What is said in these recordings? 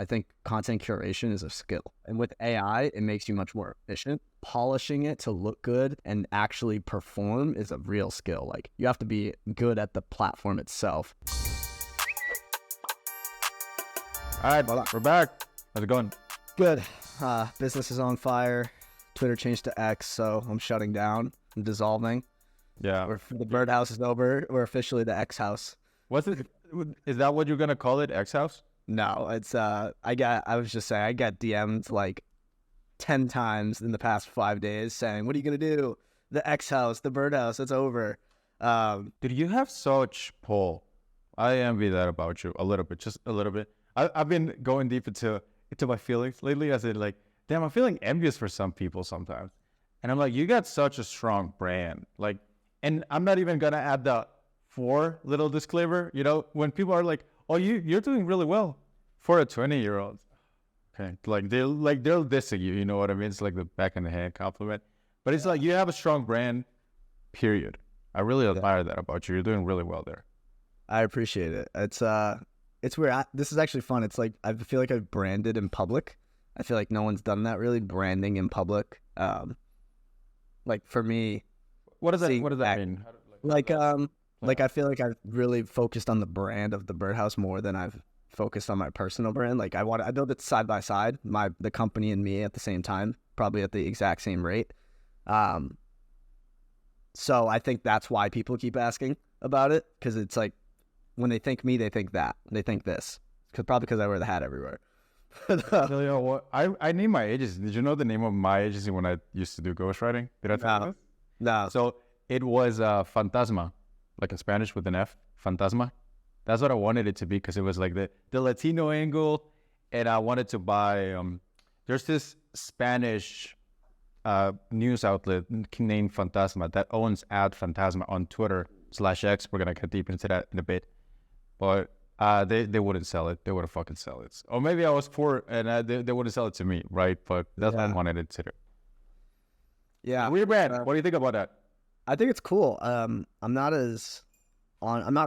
I think content curation is a skill. And with AI, it makes you much more efficient. Polishing it to look good and actually perform is a real skill. Like, you have to be good at the platform itself. All right, we're back. How's it going? Good. Business is on fire. Twitter changed to X, so I'm shutting down. I'm dissolving. Yeah. The birdhouse is over. We're officially the X house. What's it? Is that what you're gonna call it? X House? No, it's I was just saying, I got DM'd like 10 times in the past 5 days saying, "What are you gonna do? The X house, the birdhouse, it's over." Dude, you have such pull. I envy that about you a little bit, just a little bit. I've been going deep into my feelings lately, as in like, damn, I'm feeling envious for some people sometimes. And I'm like, you got such a strong brand. Like, and I'm not even gonna add the 4 little disclaimer, when people are like, oh, you're doing really well for a 20-year-old. Okay. Like they're dissing you, you know what I mean? It's like the back in the hand compliment. But it's like, you have a strong brand, period. I really admire that about you. You're doing really well there. I appreciate it. It's weird. This is actually fun. It's like, I feel like I've branded in public. I feel like no one's done that really, branding in public. Like for me, what does that mean? Like I feel like I've really focused on the brand of the birdhouse more than I've focused on my personal brand. Like I build it side by side, the company and me at the same time, probably at the exact same rate. So I think that's why people keep asking about it, because it's like, when they think me, they think that. They think this. Probably because I wear the hat everywhere. I named my agency. Did you know the name of my agency when I used to do ghostwriting? Did I tell you this? No. So it was Fantasma, like in Spanish with an F, Fantasma. That's what I wanted it to be, because it was like the Latino angle. And I wanted to buy, there's this Spanish news outlet named Fantasma that owns @Fantasma on Twitter/X. We're going to get deep into that in a bit. But they wouldn't sell it. They wouldn't fucking sell it. Or maybe I was poor and they wouldn't sell it to me, right? But that's what I wanted it to do. Yeah. Rebrand. What do you think about that? I think it's cool. I'm not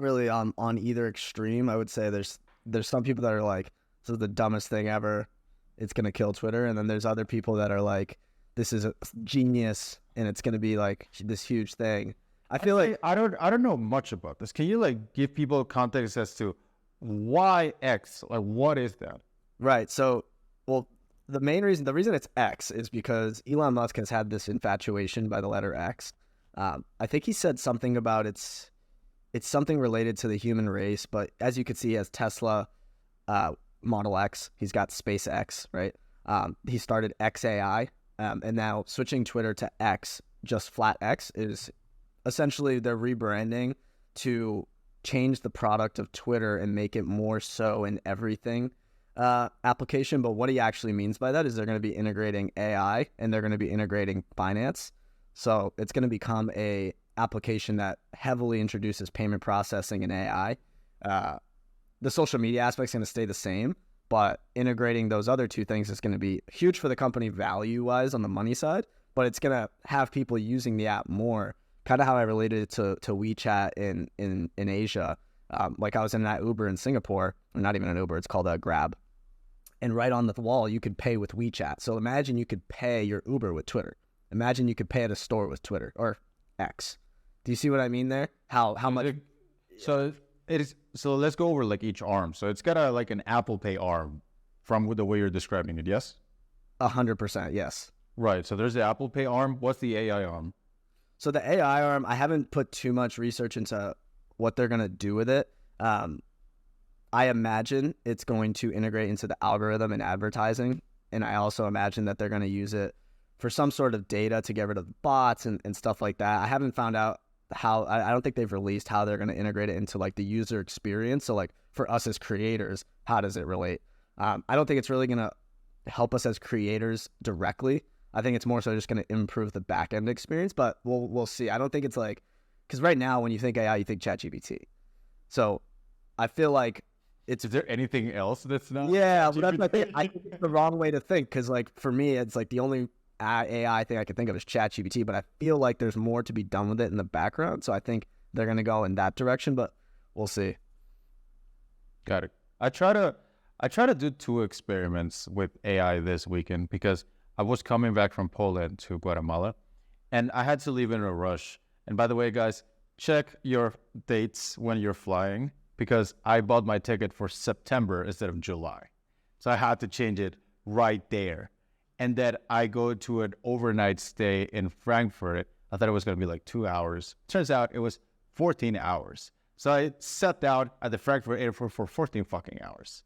really on either extreme. I would say there's some people that are like, this is the dumbest thing ever. It's going to kill Twitter. And then there's other people that are like, this is a genius and it's going to be like this huge thing. I feel like I don't know much about this. Can you like give people context as to why X? Like, what is that? Right. So, well, the reason it's X is because Elon Musk has had this infatuation by the letter X. I think he said something about it's something related to the human race, but as you can see, he has Tesla, Model X. He's got SpaceX, right? He started XAI, and now switching Twitter to X, just flat X, is essentially they're rebranding to change the product of Twitter and make it more so in everything application. But what he actually means by that is they're going to be integrating AI and they're going to be integrating finance. So it's going to become a application that heavily introduces payment processing and AI. The social media aspect is going to stay the same, but integrating those other two things is going to be huge for the company value-wise on the money side, but it's going to have people using the app more. Kind of how I related it to WeChat in Asia. Like I was in that Uber in Singapore, or not even an Uber, it's called a Grab. And right on the wall, you could pay with WeChat. So imagine you could pay your Uber with Twitter. Imagine you could pay at a store with Twitter or X. Do you see what I mean there? How much? So it is. So let's go over like each arm. So it's got like an Apple Pay arm from the way you're describing it. Yes. 100%. Yes. Right. So there's the Apple Pay arm. What's the AI arm? So the AI arm, I haven't put too much research into what they're going to do with it. I imagine it's going to integrate into the algorithm and advertising. And I also imagine that they're going to use it for some sort of data to get rid of bots and stuff like that. I haven't found out how, I don't think they've released how they're going to integrate it into like the user experience. So like for us as creators, how does it relate? I don't think it's really going to help us as creators directly. I think it's more so just going to improve the back end experience, but we'll see. I don't think it's like, because right now when you think AI, you think ChatGPT. So I feel like is there anything else that's not? Yeah, but that's my thing. I think it's the wrong way to think, because like for me, it's like the only AI thing I can think of is ChatGPT, but I feel like there's more to be done with it in the background. So I think they're going to go in that direction, but we'll see. Got it. I try I tried to do 2 experiments with AI this weekend because I was coming back from Poland to Guatemala, and I had to leave in a rush. And by the way, guys, check your dates when you're flying because I bought my ticket for September instead of July. So I had to change it right there. And then I go to an overnight stay in Frankfurt. I thought it was going to be like 2 hours. Turns out it was 14 hours. So I sat down at the Frankfurt airport for 14 fucking hours.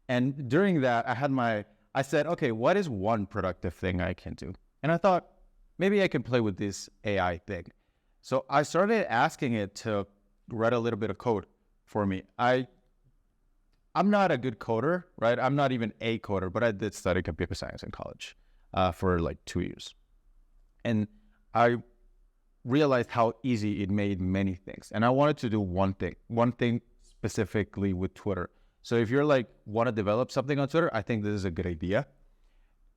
And during that, I said, okay, what is one productive thing I can do? And I thought, maybe I can play with this AI thing. So I started asking it to write a little bit of code for me. I'm not a good coder, right? I'm not even a coder, but I did study computer science in college for like 2 years. And I realized how easy it made many things. And I wanted to do one thing specifically with Twitter. So if you're like, want to develop something on Twitter, I think this is a good idea.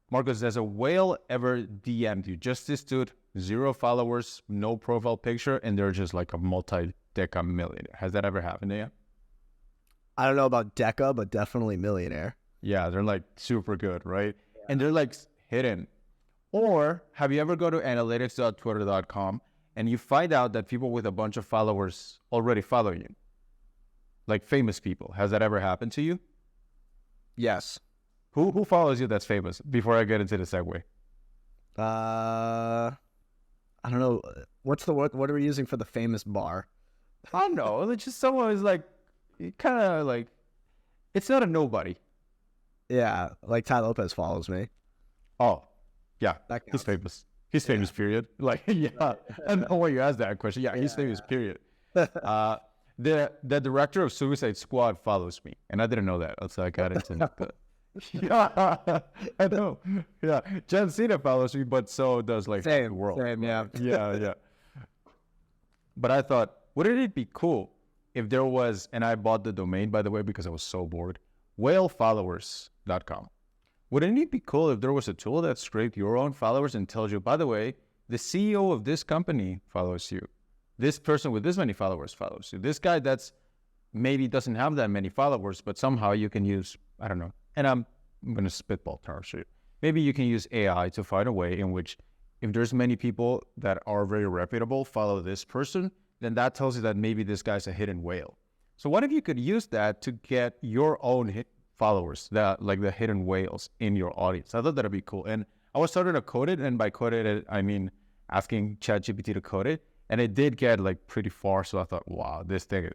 Marcus, does a whale ever DM'd you? Just this dude, 0 followers, no profile picture, and they're just like a multi-deca millionaire. Has that ever happened to you? I don't know about Deca, but definitely millionaire. Yeah, they're like super good, right? Yeah. And they're like hidden. Or have you ever go to analytics.twitter.com and you find out that people with a bunch of followers already follow you? Like famous people. Has that ever happened to you? Yes. Who follows you that's famous? Before I get into the segue. I don't know. What's the word? What are we using for the famous bar? I don't know. It's just someone who's like, kind of like, it's not a nobody. Yeah, like Ty Lopez follows me. Oh, yeah, he's famous. He's famous, period. Like, yeah, I don't know why you asked that question. Yeah, he's famous, period. The director of Suicide Squad follows me, and I didn't know that. So I got into it. Yeah, I know. Yeah, John Cena follows me, but so does like the world. Same, yeah. Yeah. But I thought, wouldn't it be cool if there was, and I bought the domain, by the way, because I was so bored, whalefollowers.com. Wouldn't it be cool if there was a tool that scraped your own followers and tells you, by the way, the CEO of this company follows you. This person with this many followers follows you. This guy that's maybe doesn't have that many followers, but somehow you can use, I don't know, and I'm going to spitball terms here. Maybe you can use AI to find a way in which if there's many people that are very reputable follow this person, then that tells you that maybe this guy's a hidden whale. So what if you could use that to get your own followers, that like the hidden whales in your audience? I thought that'd be cool. And I was starting to code it, and by code it, I mean asking ChatGPT to code it, and it did get like pretty far. So I thought, wow, this thing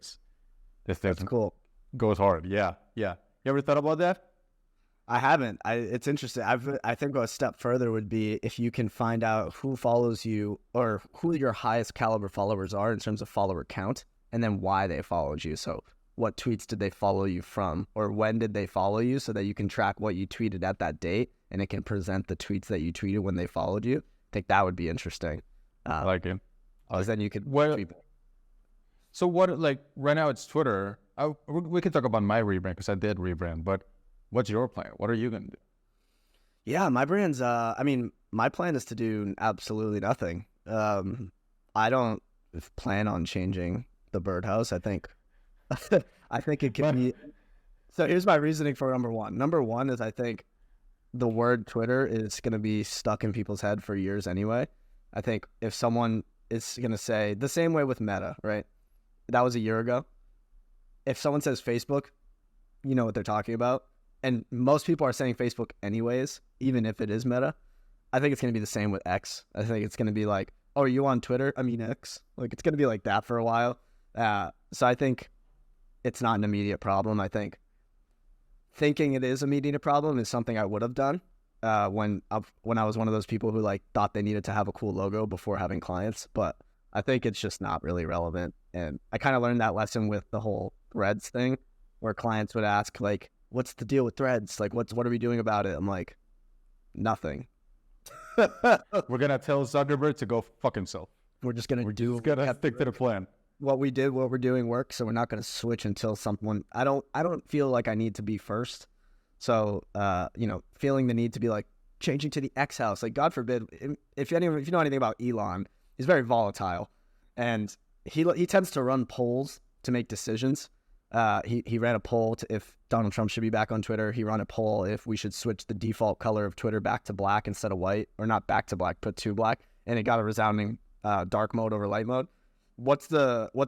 That's cool. Goes hard. Yeah. You ever thought about that? I haven't. It's interesting. I think a step further would be if you can find out who follows you or who your highest caliber followers are in terms of follower count, and then why they followed you. So what tweets did they follow you from, or when did they follow you, so that you can track what you tweeted at that date, and it can present the tweets that you tweeted when they followed you. I think that would be interesting. I like it. Because then you could tweet. So what, like right now it's Twitter. We can talk about my rebrand because I did rebrand, but what's your plan? What are you going to do? Yeah, my brand's, my plan is to do absolutely nothing. I don't plan on changing the birdhouse. I think it can be. So here's my reasoning for number one. Number one is I think the word Twitter is going to be stuck in people's head for years anyway. I think if someone is going to say the same way with Meta, right? That was a year ago. If someone says Facebook, you know what they're talking about. And most people are saying Facebook anyways, even if it is Meta. I think it's going to be the same with X. I think it's going to be like, oh, are you on Twitter? I mean, X. Like, it's going to be like that for a while. So I think it's not an immediate problem. I think thinking it is a immediate problem is something I would have done when I was one of those people who like thought they needed to have a cool logo before having clients. But I think it's just not really relevant. And I kind of learned that lesson with the whole Threads thing, where clients would ask like, what's the deal with Threads? Like, what are we doing about it? I'm like, nothing. We're going to tell Zuckerberg to go fuck himself. We're just going to stick to the plan. What we're doing works, so we're not going to switch until someone, I don't feel like I need to be first. So, feeling the need to be like changing to the X house, like God forbid, if you know anything about Elon, he's very volatile, and he tends to run polls to make decisions. He ran a poll if Donald Trump should be back on Twitter. He ran a poll if we should switch the default color of Twitter back to black instead of white, or not back to black, but to black. And it got a resounding dark mode over light mode. What's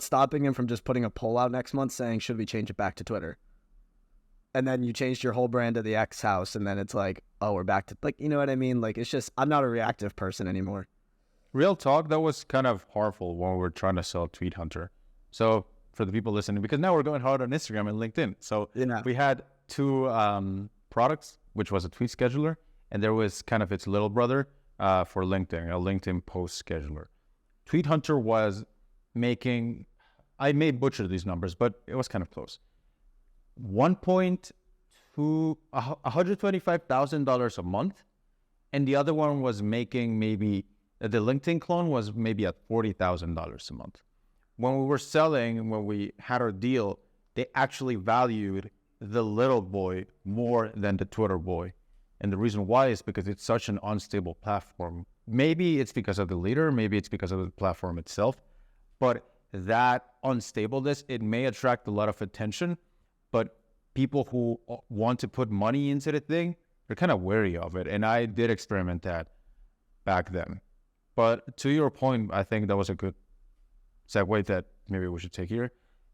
stopping him from just putting a poll out next month saying, should we change it back to Twitter? And then you changed your whole brand to the X house, and then it's like, oh, we're back to, like, you know what I mean? Like, it's just, I'm not a reactive person anymore. Real talk, that was kind of harmful when we were trying to sell Tweet Hunter. So for the people listening, because now we're going hard on Instagram and LinkedIn. So we had two products, which was a tweet scheduler, and there was kind of its little brother for LinkedIn, a LinkedIn post scheduler. Tweet Hunter was making, I may butcher these numbers, but it was kind of close. $125,000 a month, and the other one was making maybe, the LinkedIn clone was maybe at $40,000 a month. When we were selling, when we had our deal, they actually valued the little boy more than the Twitter boy. And the reason why is because it's such an unstable platform. Maybe it's because of the leader, maybe it's because of the platform itself, but that unstableness, it may attract a lot of attention, but people who want to put money into the thing, they're kind of wary of it. And I did experiment that back then. But to your point, I think that was a good segue that maybe we should take here,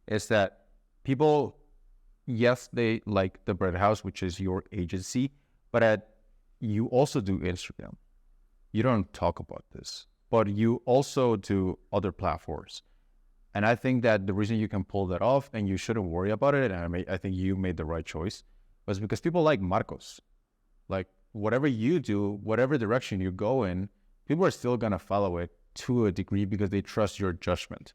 is that people, yes, they like the Bread House, which is your agency, but you also do Instagram. You don't talk about this, but you also do other platforms. And I think that the reason you can pull that off and you shouldn't worry about it, and I think you made the right choice, was because people like Marcos. Like, whatever you do, whatever direction you go in, people are still going to follow it to a degree because they trust your judgment.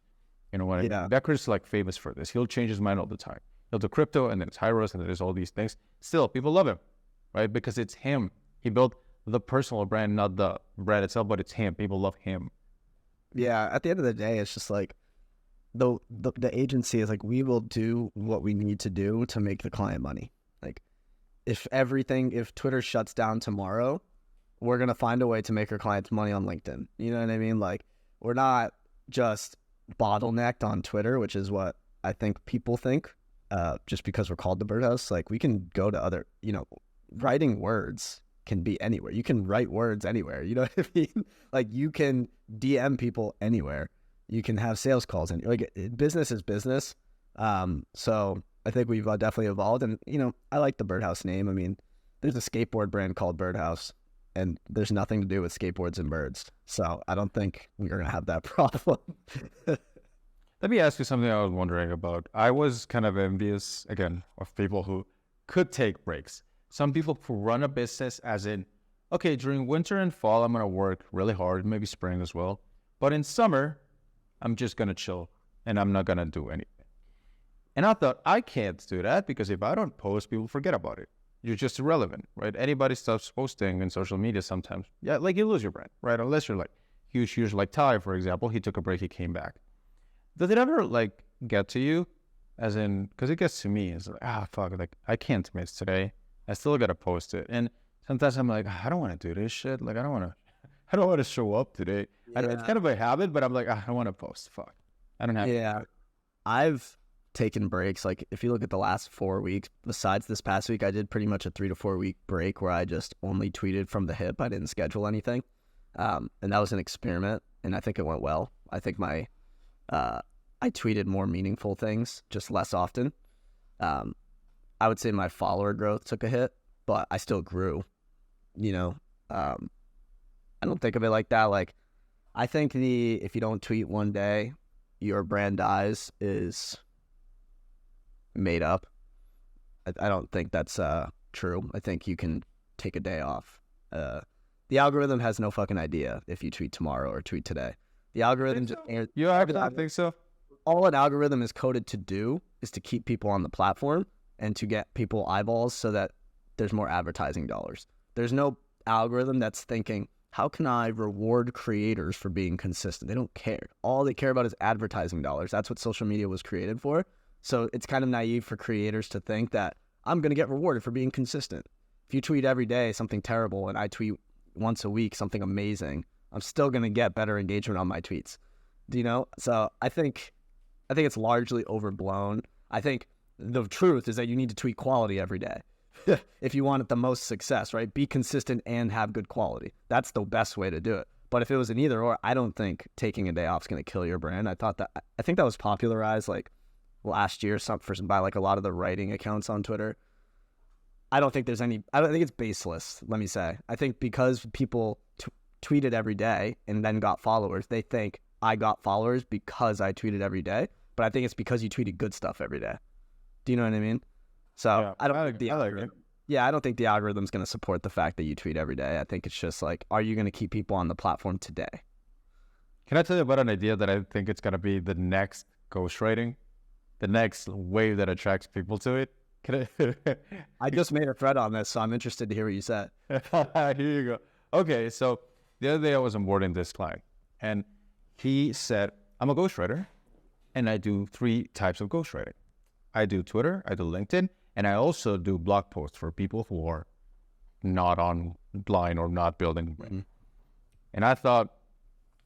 You know what I mean? Becker's like famous for this. He'll change his mind all the time. He'll do crypto, and then it's Hyros, and there's all these things. Still, people love him, right? Because it's him. He built the personal brand, not the brand itself, but it's him. People love him. Yeah, at the end of the day, it's just like, the agency is like, we will do what we need to do to make the client money. Like, if Twitter shuts down tomorrow, we're going to find a way to make our clients money on LinkedIn. You know what I mean? Like, we're not just bottlenecked on Twitter, which is what I think people think, just because we're called the Birdhouse. Like, we can go to other, writing words can be anywhere. You can write words anywhere. You know what I mean? Like, you can DM people anywhere. You can have sales calls, and like, business is business. So I think we've definitely evolved, and I like the Birdhouse name. I mean, there's a skateboard brand called Birdhouse, and there's nothing to do with skateboards and birds. So I don't think we're gonna have that problem. Let me ask you something I was wondering about. I was kind of envious, again, of people who could take breaks. Some people who run a business as in, okay, during winter and fall, I'm gonna work really hard, maybe spring as well, but in summer, I'm just going to chill and I'm not going to do anything. And I thought, I can't do that because if I don't post, people forget about it. You're just irrelevant, right? Anybody stops posting in social media sometimes. Yeah, like, you lose your brand, right? Unless you're like huge, like Ty, for example. He took a break, he came back. Does it ever like get to you? As in, because it gets to me. It's like, fuck, like, I can't miss today. I still got to post it. And sometimes I'm like, I don't want to do this shit. Like, I don't want to show up today. Yeah. It's kind of a habit, but I'm like, I don't want to post. Fuck. I don't have to. Yeah. I've taken breaks. Like, if you look at the last 4 weeks, besides this past week, I did pretty much a 3 to 4 week break where I just only tweeted from the hip. I didn't schedule anything. And that was an experiment, and I think it went well. I think I tweeted more meaningful things, just less often. I would say my follower growth took a hit, but I still grew, I don't think of it like that. Like, I think if you don't tweet one day, your brand dies is made up. I don't think that's true. I think you can take a day off. The algorithm has no fucking idea if you tweet tomorrow or tweet today. The algorithm I think so. All an algorithm is coded to do is to keep people on the platform and to get people eyeballs so that there's more advertising dollars. There's no algorithm that's thinking, how can I reward creators for being consistent? They don't care. All they care about is advertising dollars. That's what social media was created for. So it's kind of naive for creators to think that I'm going to get rewarded for being consistent. If you tweet every day something terrible and I tweet once a week something amazing, I'm still going to get better engagement on my tweets. So I think it's largely overblown. I think the truth is that you need to tweet quality every day if you want the most success, right? Be consistent and have good quality. That's the best way to do it. But if it was an either or, I don't think taking a day off is going to kill your brand. I think that was popularized like last year by like a lot of the writing accounts on Twitter. I don't think it's baseless, let me say. I think because people tweeted every day and then got followers, they think I got followers because I tweeted every day. But I think it's because you tweeted good stuff every day. Do you know what I mean? So Yeah, I don't I think the like algorithm. Yeah, I don't think the algorithm's going to support the fact that you tweet every day. I think it's just like, are you going to keep people on the platform today? Can I tell you about an idea that I think it's gonna be the next ghostwriting, the next wave that attracts people to it? Can I? I just made a thread on this, so I'm interested to hear what you said. Here you go. Okay, so the other day I was onboarding this client, and he said, "I'm a ghostwriter, and I do 3 types of ghostwriting. I do Twitter, I do LinkedIn, and I also do blog posts for people who are not online or not building." Mm-hmm. And I thought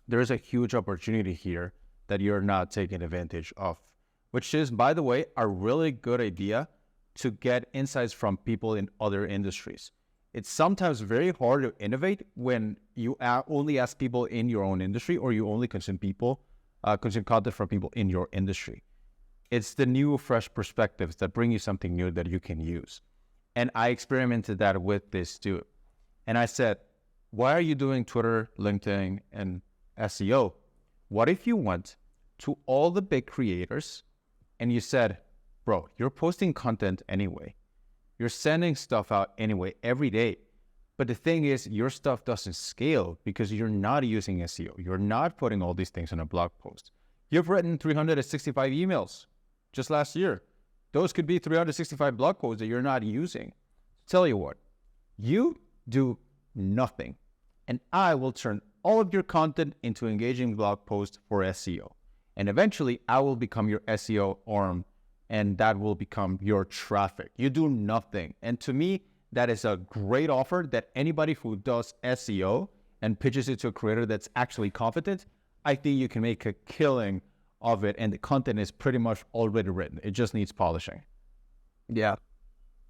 there's a huge opportunity here that you're not taking advantage of, which is, by the way, a really good idea to get insights from people in other industries. It's sometimes very hard to innovate when you only ask people in your own industry, or you only consume content from people in your industry. It's the new, fresh perspectives that bring you something new that you can use. And I experimented that with this too. And I said, why are you doing Twitter, LinkedIn, and SEO? What if you went to all the big creators and you said, bro, you're posting content anyway. You're sending stuff out anyway every day. But the thing is, your stuff doesn't scale because you're not using SEO. You're not putting all these things in a blog post. You've written 365 emails just last year. Those could be 365 blog posts that you're not using. Tell you what, you do nothing, and I will turn all of your content into engaging blog posts for SEO. And eventually, I will become your SEO arm, and that will become your traffic. You do nothing. And to me, that is a great offer that anybody who does SEO and pitches it to a creator that's actually competent, I think you can make a killing of it, and the content is pretty much already written. It just needs polishing. Yeah,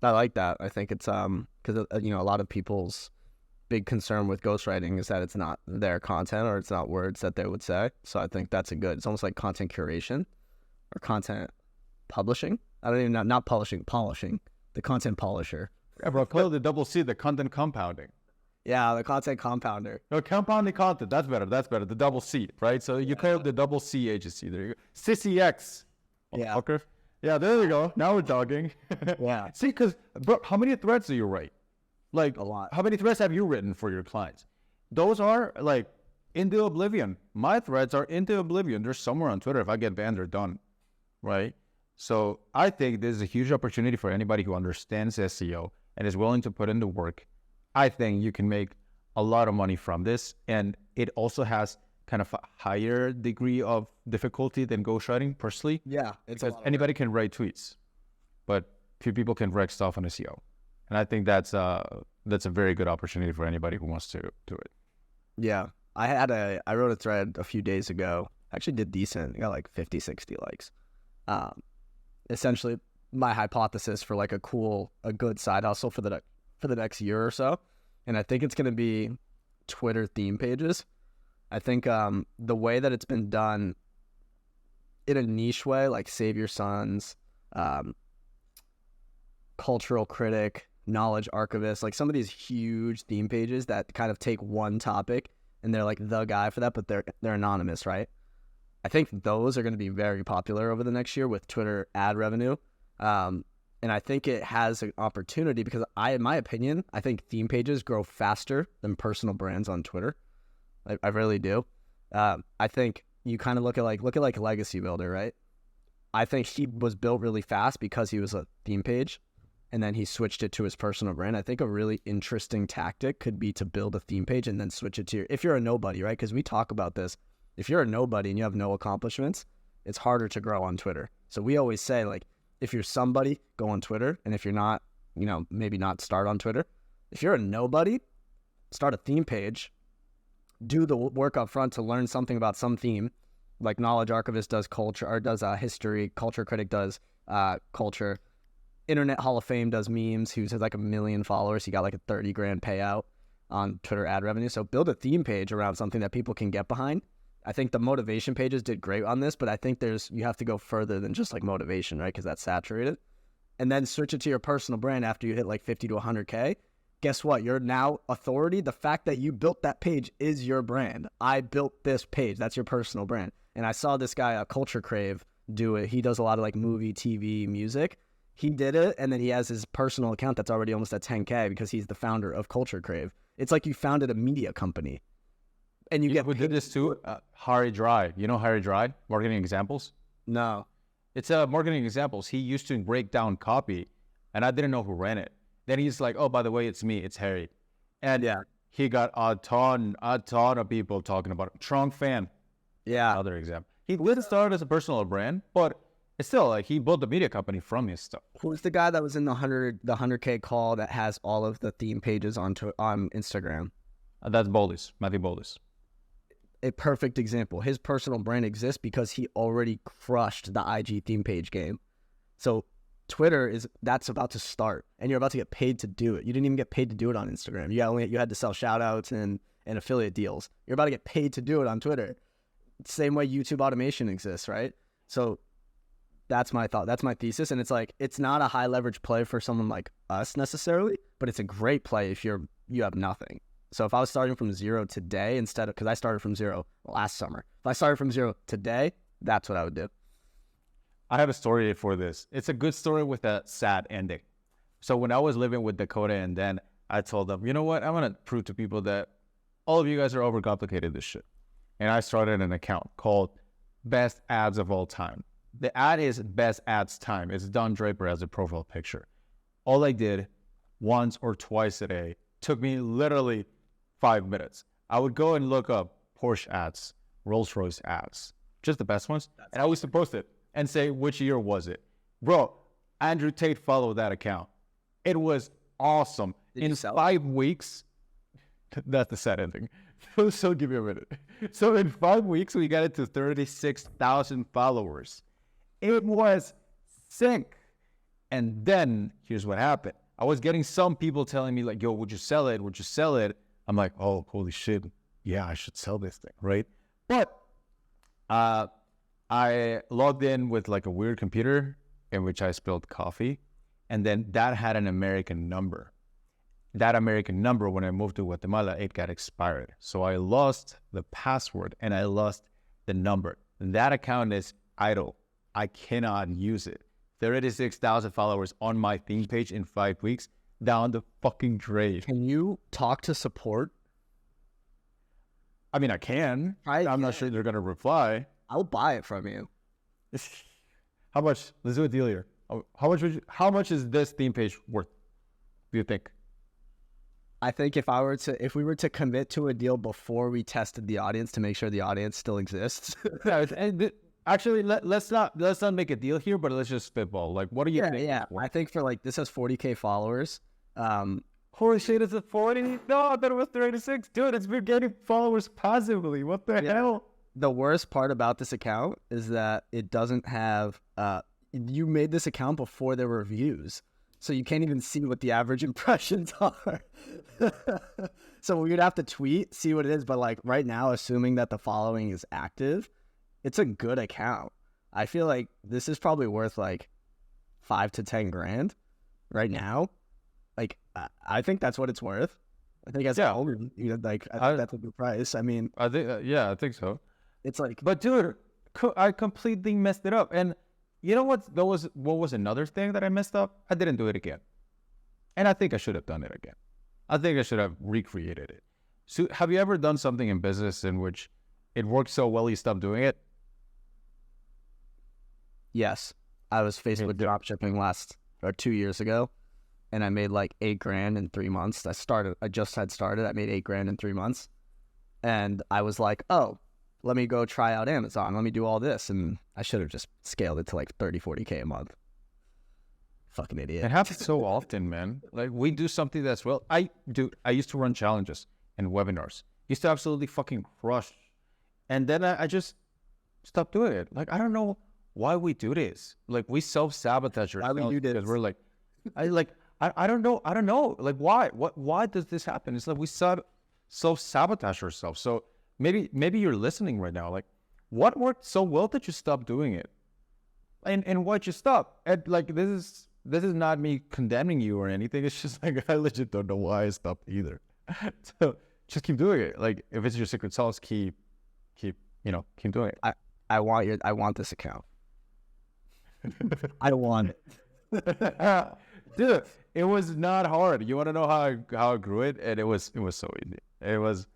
I like that. I think it's because a lot of people's big concern with ghostwriting is that it's not their content or it's not words that they would say. So I think that's it's almost like content curation or content publishing. I don't even know, not polishing, the content polisher. Yeah, bro, call it the double C, the content compounding. Yeah, the content compounder. No, compounding content. That's better. The double C, right? So you call it the double C agency. There you go. CCX. Yeah. Okay. Yeah, there we go. Now we're talking. Yeah. See, because, bro, how many threads do you write? Like, A lot. How many threads have you written for your clients? Those are, like, into oblivion. My threads are into oblivion. They're somewhere on Twitter. If I get banned, they're done, right? So I think this is a huge opportunity for anybody who understands SEO and is willing to put in the work. I think you can make a lot of money from this, and it also has kind of a higher degree of difficulty than ghostwriting, personally. Yeah, it's Because anybody can write tweets, but few people can write stuff on SEO, and I think that's a very good opportunity for anybody who wants to do it. Yeah, I wrote a thread a few days ago. Actually did decent. I got like 50, 60 likes. Essentially, my hypothesis for like a good side hustle for the next year or so, and I think it's going to be Twitter theme pages. I think the way that it's been done in a niche way, like Save Your Sons, Cultural Critic, Knowledge Archivist, like some of these huge theme pages that kind of take one topic and they're like the guy for that, but they're anonymous, right? I think those are going to be very popular over the next year with Twitter ad revenue. And I think it has an opportunity because in my opinion, I think theme pages grow faster than personal brands on Twitter. I really do. I think you kind of look at like Legacy Builder, right? I think he was built really fast because he was a theme page, and then he switched it to his personal brand. I think a really interesting tactic could be to build a theme page and then switch it to if you're a nobody, right? Because we talk about this. If you're a nobody and you have no accomplishments, it's harder to grow on Twitter. So we always say, like, if you're somebody, go on Twitter. And if you're not, maybe not start on Twitter. If you're a nobody, start a theme page, do the work up front to learn something about some theme, like Knowledge Archivist does culture, or does history, Culture Critic does culture. Internet Hall of Fame does memes. He has like 1 million followers. He got like a 30 grand payout on Twitter ad revenue. So build a theme page around something that people can get behind. I think the motivation pages did great on this, but I think you have to go further than just like motivation, right? Because that's saturated. And then switch it to your personal brand after you hit like 50 to 100K. Guess what? You're now authority. The fact that you built that page is your brand. I built this page. That's your personal brand. And I saw this guy, Culture Crave, do it. He does a lot of like movie, TV, music. He did it, and then he has his personal account that's already almost at 10K because he's the founder of Culture Crave. It's like you founded a media company. And you get who did this too? Harry Dry. You know Harry Dry? Marketing Examples? No. It's Marketing Examples. He used to break down copy, and I didn't know who ran it. Then he's like, oh, by the way, it's me. It's Harry. And Yeah. he got a ton of people talking about it. Trunk fan. Yeah. Another example. He did start as a personal brand, but it's still like he built a media company from his stuff. Who's the guy that was in the 100K call that has all of the theme pages on Instagram? That's Boldis, Matthew Boldis. A perfect example. His personal brand exists because he already crushed the IG theme page game. So Twitter that's about to start, and you're about to get paid to do it. You didn't even get paid to do it on Instagram. You had to sell shout outs and affiliate deals. You're about to get paid to do it on Twitter. Same way YouTube automation exists, right? So that's my thought. That's my thesis. And it's like, it's not a high leverage play for someone like us necessarily, but it's a great play if you have nothing. So if I was starting from zero today because I started from zero last summer. If I started from zero today, that's what I would do. I have a story for this. It's a good story with a sad ending. So when I was living with Dakota and Dan, I told them, you know what? I'm going to prove to people that all of you guys are overcomplicated this shit. And I started an account called Best Ads of All Time. The ad is Best Ads Time. It's Don Draper as a profile picture. All I did once or twice a day took me literally 5 minutes. I would go and look up Porsche ads, Rolls-Royce ads, just the best ones. And I used to post it and say, which year was it? Bro, Andrew Tate followed that account. It was awesome. In 5 weeks, that's the sad ending. So give me a minute. So in 5 weeks, we got it to 36,000 followers. It was sick. And then here's what happened. I was getting some people telling me like, yo, would you sell it? Would you sell it? I'm like, oh, holy shit. Yeah, I should sell this thing, right? But I logged in with like a weird computer in which I spilled coffee. And then that had an American number. That American number, when I moved to Guatemala, it got expired. So I lost the password and I lost the number. That account is idle. I cannot use it. 36,000 followers on my theme page in 5 weeks, down the fucking drain. Can you talk to support? I mean, I can. I'm not sure they're going to reply. I'll buy it from you. How much? Let's do a deal here. How much is this theme page worth, do you think? I think if we were to commit to a deal before we tested the audience to make sure the audience still exists. Actually, let's not make a deal here, but let's just spitball. Like, what do you think? Yeah. I think for like, this has 40K followers. Holy shit, it's at 40? No, I thought it was 36. Dude, it's been getting followers positively. What the hell? The worst part about this account is that it doesn't have, you made this account before there were views. So you can't even see what the average impressions are. So we'd have to tweet, see what it is. But like right now, assuming that the following is active, it's a good account. I feel like this is probably worth like 5 to 10 grand right now. Like, I think that's what it's worth. I think that's I think that's a good price. I mean, I think so. It's like, but dude, I completely messed it up. And you know what? What was another thing that I messed up? I didn't do it again. And I think I should have done it again. I think I should have recreated it. So have you ever done something in business in which it worked so well you stopped doing it? Yes. I was faced with dropshipping 2 years ago, and I made like 8 grand in 3 months. I just had started. I made 8 grand in 3 months. And I was like, oh, let me go try out Amazon. Let me do all this. And I should have just scaled it to like 30, 40K a month. Fucking idiot. It happens so often, man. Like, we do something that's I used to run challenges and webinars. Used to absolutely fucking crush. And then I just stopped doing it. Like, I don't know why we do this. Like we self-sabotage Why we ourselves do this? because we're like, I don't know. Like why does this happen? It's like we self-sabotage ourselves. So maybe you're listening right now. Like what worked so well that you stopped doing it? And why'd you stop? And like this is not me condemning you or anything. It's just like I legit don't know why I stopped either. So just keep doing it. Like if it's your secret sauce, keep doing it. I want this account. I want it. Dude, it was not hard. You want to know how I grew it? And it was so easy. It was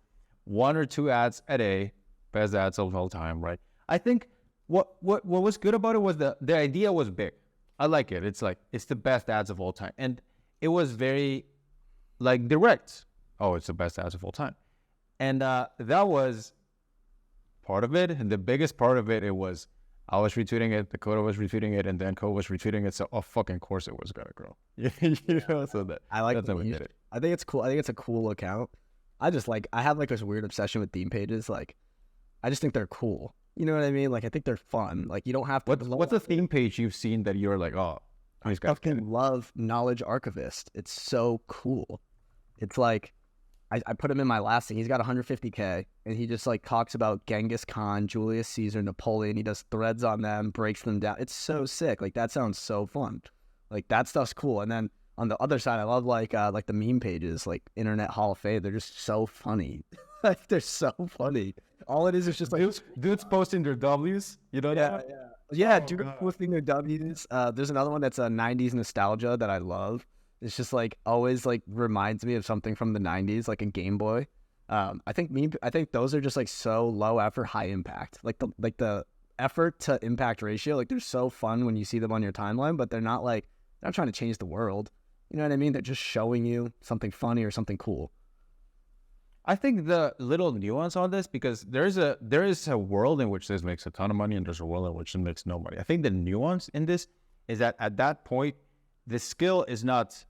1 or 2 ads a day, best ads of all time, right? I think what was good about it was the idea was big. I like it. It's like it's the best ads of all time, and it was very like direct. Oh, it's the best ads of all time, and that was part of it. And the biggest part of it, it was I was retweeting it, Dakota was retweeting it, and then Cole was retweeting it. So of fucking course it was gonna grow. So that I like that's how we the did it. I think it's cool. I think it's a cool account. I have like this weird obsession with theme pages. Like, I just think they're cool. You know what I mean? Like, I think they're fun. Like, you don't have to. What's a theme page you've seen that you're like, oh, I fucking love Knowledge Archivist. It's so cool. It's like, I put him in my last thing. He's got 150K, and he just like talks about Genghis Khan, Julius Caesar, Napoleon. He does threads on them, breaks them down. It's so sick. Like, that sounds so fun. Like, that stuff's cool. And then on the other side, I love like the meme pages, like Internet Hall of Fame. They're just so funny. Like, they're so funny. All it is just like dudes posting their W's. You know that? Yeah, dude posting their W's. There's another one that's a 90s nostalgia that I love. It's just like always like reminds me of something from the 90s, like a Game Boy. I think those are just like so low effort, high impact. Like the effort to impact ratio, like they're so fun when you see them on your timeline, but they're not trying to change the world. You know what I mean? They're just showing you something funny or something cool. I think the little nuance on this, because there is a world in which this makes a ton of money and there's a world in which it makes no money. I think the nuance in this is that at that point, the skill is not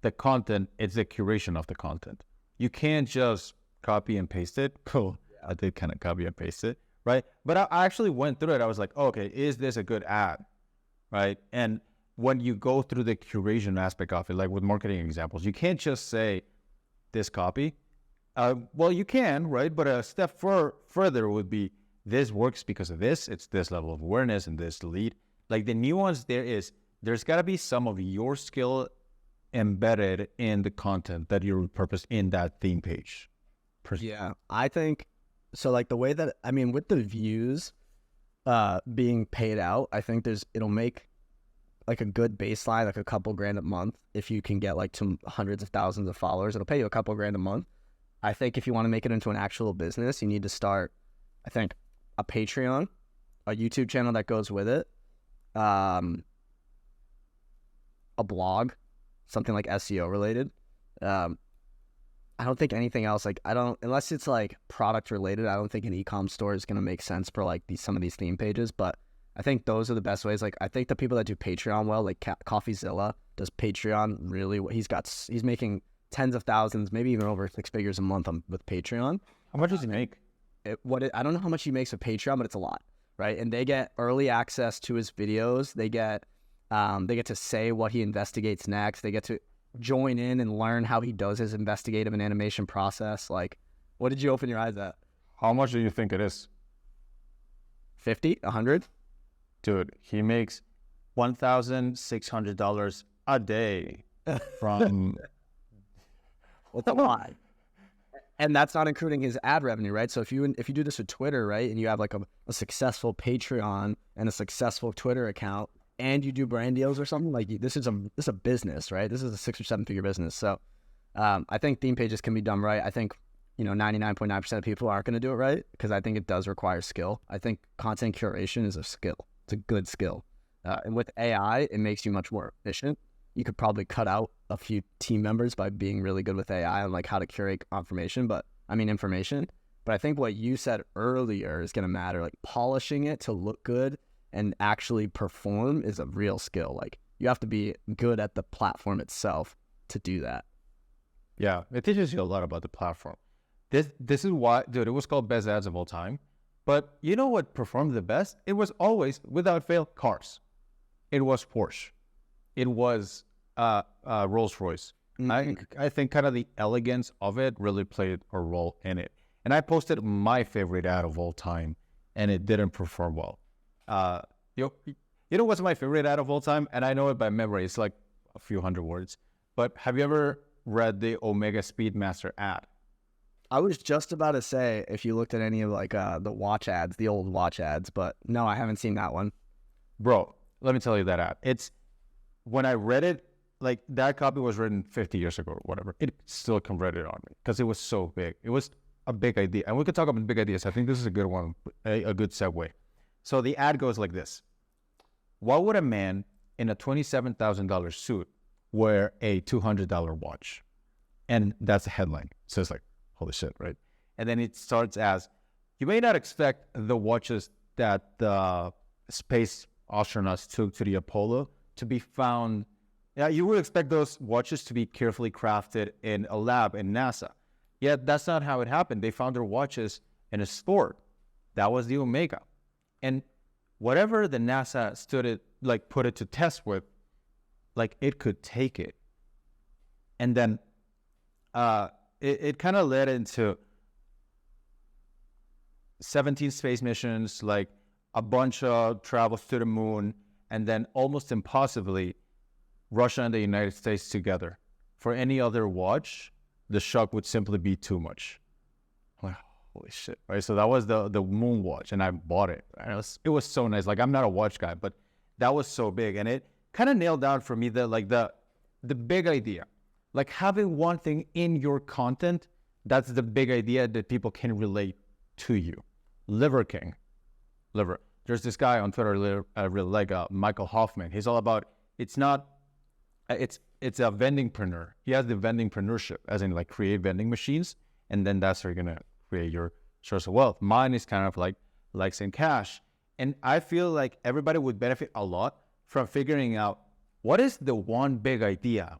the content, it's the curation of the content. You can't just copy and paste it. Cool. Yeah. I did kind of copy and paste it, right? But I actually went through it. I was like, oh, okay, is this a good ad, right? And when you go through the curation aspect of it, like with marketing examples, you can't just say this copy. Well, you can, right? But a step further would be this works because of this. It's this level of awareness and this lead. Like the nuance there's got to be some of your skill embedded in the content that you repurposed in that theme page. Yeah, I think so. Like the way that, I mean, with the views being paid out, I think it'll make like a good baseline, like a couple grand a month. If you can get like to hundreds of thousands of followers, it'll pay you a couple grand a month. I think if you want to make it into an actual business, you need to start, I think, a Patreon, a YouTube channel that goes with it, a blog, something like SEO related. I don't think anything else, like unless it's like product related, I don't think an e-com store is going to make sense for like some of these theme pages, but I think those are the best ways. Like I think the people that do Patreon well, like CoffeeZilla does Patreon really well. He's making tens of thousands, maybe even over 6 figures a month with Patreon. How much does he make? I don't know how much he makes with Patreon, but it's a lot, right? And they get early access to his videos. They get to say what he investigates next. They get to join in and learn how he does his investigative and animation process. Like, what did you open your eyes at? How much do you think it is? 50? 100? Dude, he makes $1,600 a day from... What's a lot? And that's not including his ad revenue, right? So if you do this with Twitter, right, and you have like a successful Patreon and a successful Twitter account, and you do brand deals or something, like this is a business, right? This is a 6 or 7 figure business. So I think theme pages can be done right. I think 99.9% of people aren't going to do it right because I think it does require skill. I think content curation is a skill. It's a good skill, and with AI, it makes you much more efficient. You could probably cut out a few team members by being really good with AI and like how to curate information. But I think what you said earlier is going to matter. Like polishing it to look good and actually perform is a real skill. Like you have to be good at the platform itself to do that. Yeah, it teaches you a lot about the platform. This is why, dude, it was called Best Ads of All Time. But you know what performed the best? It was always, without fail, cars. It was Porsche. It was Rolls Royce. I think kind of the elegance of it really played a role in it. And I posted my favorite ad of all time, and it didn't perform well. You know what's my favorite ad of all time? And I know it by memory. It's like a few hundred words. But have you ever read the Omega Speedmaster ad? I was just about to say if you looked at any of like the watch ads, the old watch ads, but no, I haven't seen that one. Bro, let me tell you that ad. It's when I read it, like that copy was written 50 years ago or whatever. It still converted on me because it was so big. It was a big idea. And we could talk about big ideas. I think this is a good one, a good segue. So the ad goes like this. Why would a man in a $27,000 suit wear a $200 watch? And that's the headline. So it's like, holy shit, right? And then it starts as, you may not expect the watches that the space astronauts took to the Apollo to be found. Yeah, you would expect those watches to be carefully crafted in a lab in NASA. Yet that's not how it happened. They found their watches in a store. That was the Omega. And whatever the NASA put it to test with, like it could take it. And then it kind of led into 17 space missions, like a bunch of travels to the moon, and then almost impossibly, Russia and the United States together. For any other watch, the shock would simply be too much. I'm like, holy shit, right? So that was the moon watch, and I bought it. And it was so nice. Like, I'm not a watch guy, but that was so big, and it kind of nailed down for me the big idea. Like having one thing in your content, that's the big idea that people can relate to you. Liver King. Liver. There's this guy on Twitter I really like, Michael Hoffman. He's all about, it's a vendingpreneur. He has the vendingpreneurship, as in like create vending machines, and then that's how you're going to create your source of wealth. Mine is kind of like likes and cash. And I feel like everybody would benefit a lot from figuring out what is the one big idea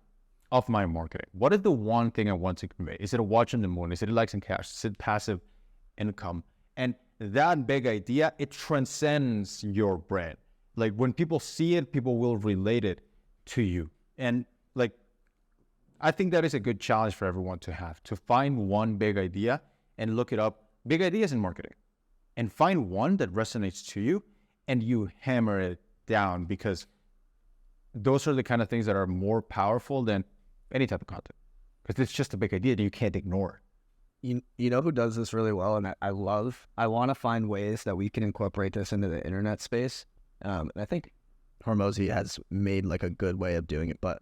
of my marketing? What is the one thing I want to convey? Is it a watch on the moon? Is it likes and cash? Is it passive income? And that big idea, it transcends your brand. Like when people see it, people will relate it to you. And like, I think that is a good challenge for everyone to have, to find one big idea and look it up, big ideas in marketing, and find one that resonates to you and you hammer it down, because those are the kind of things that are more powerful than any type of content, because it's just a big idea that you can't ignore. You know who does this really well, and I want to find ways that we can incorporate this into the internet space. And I think Hormozy has made like a good way of doing it, but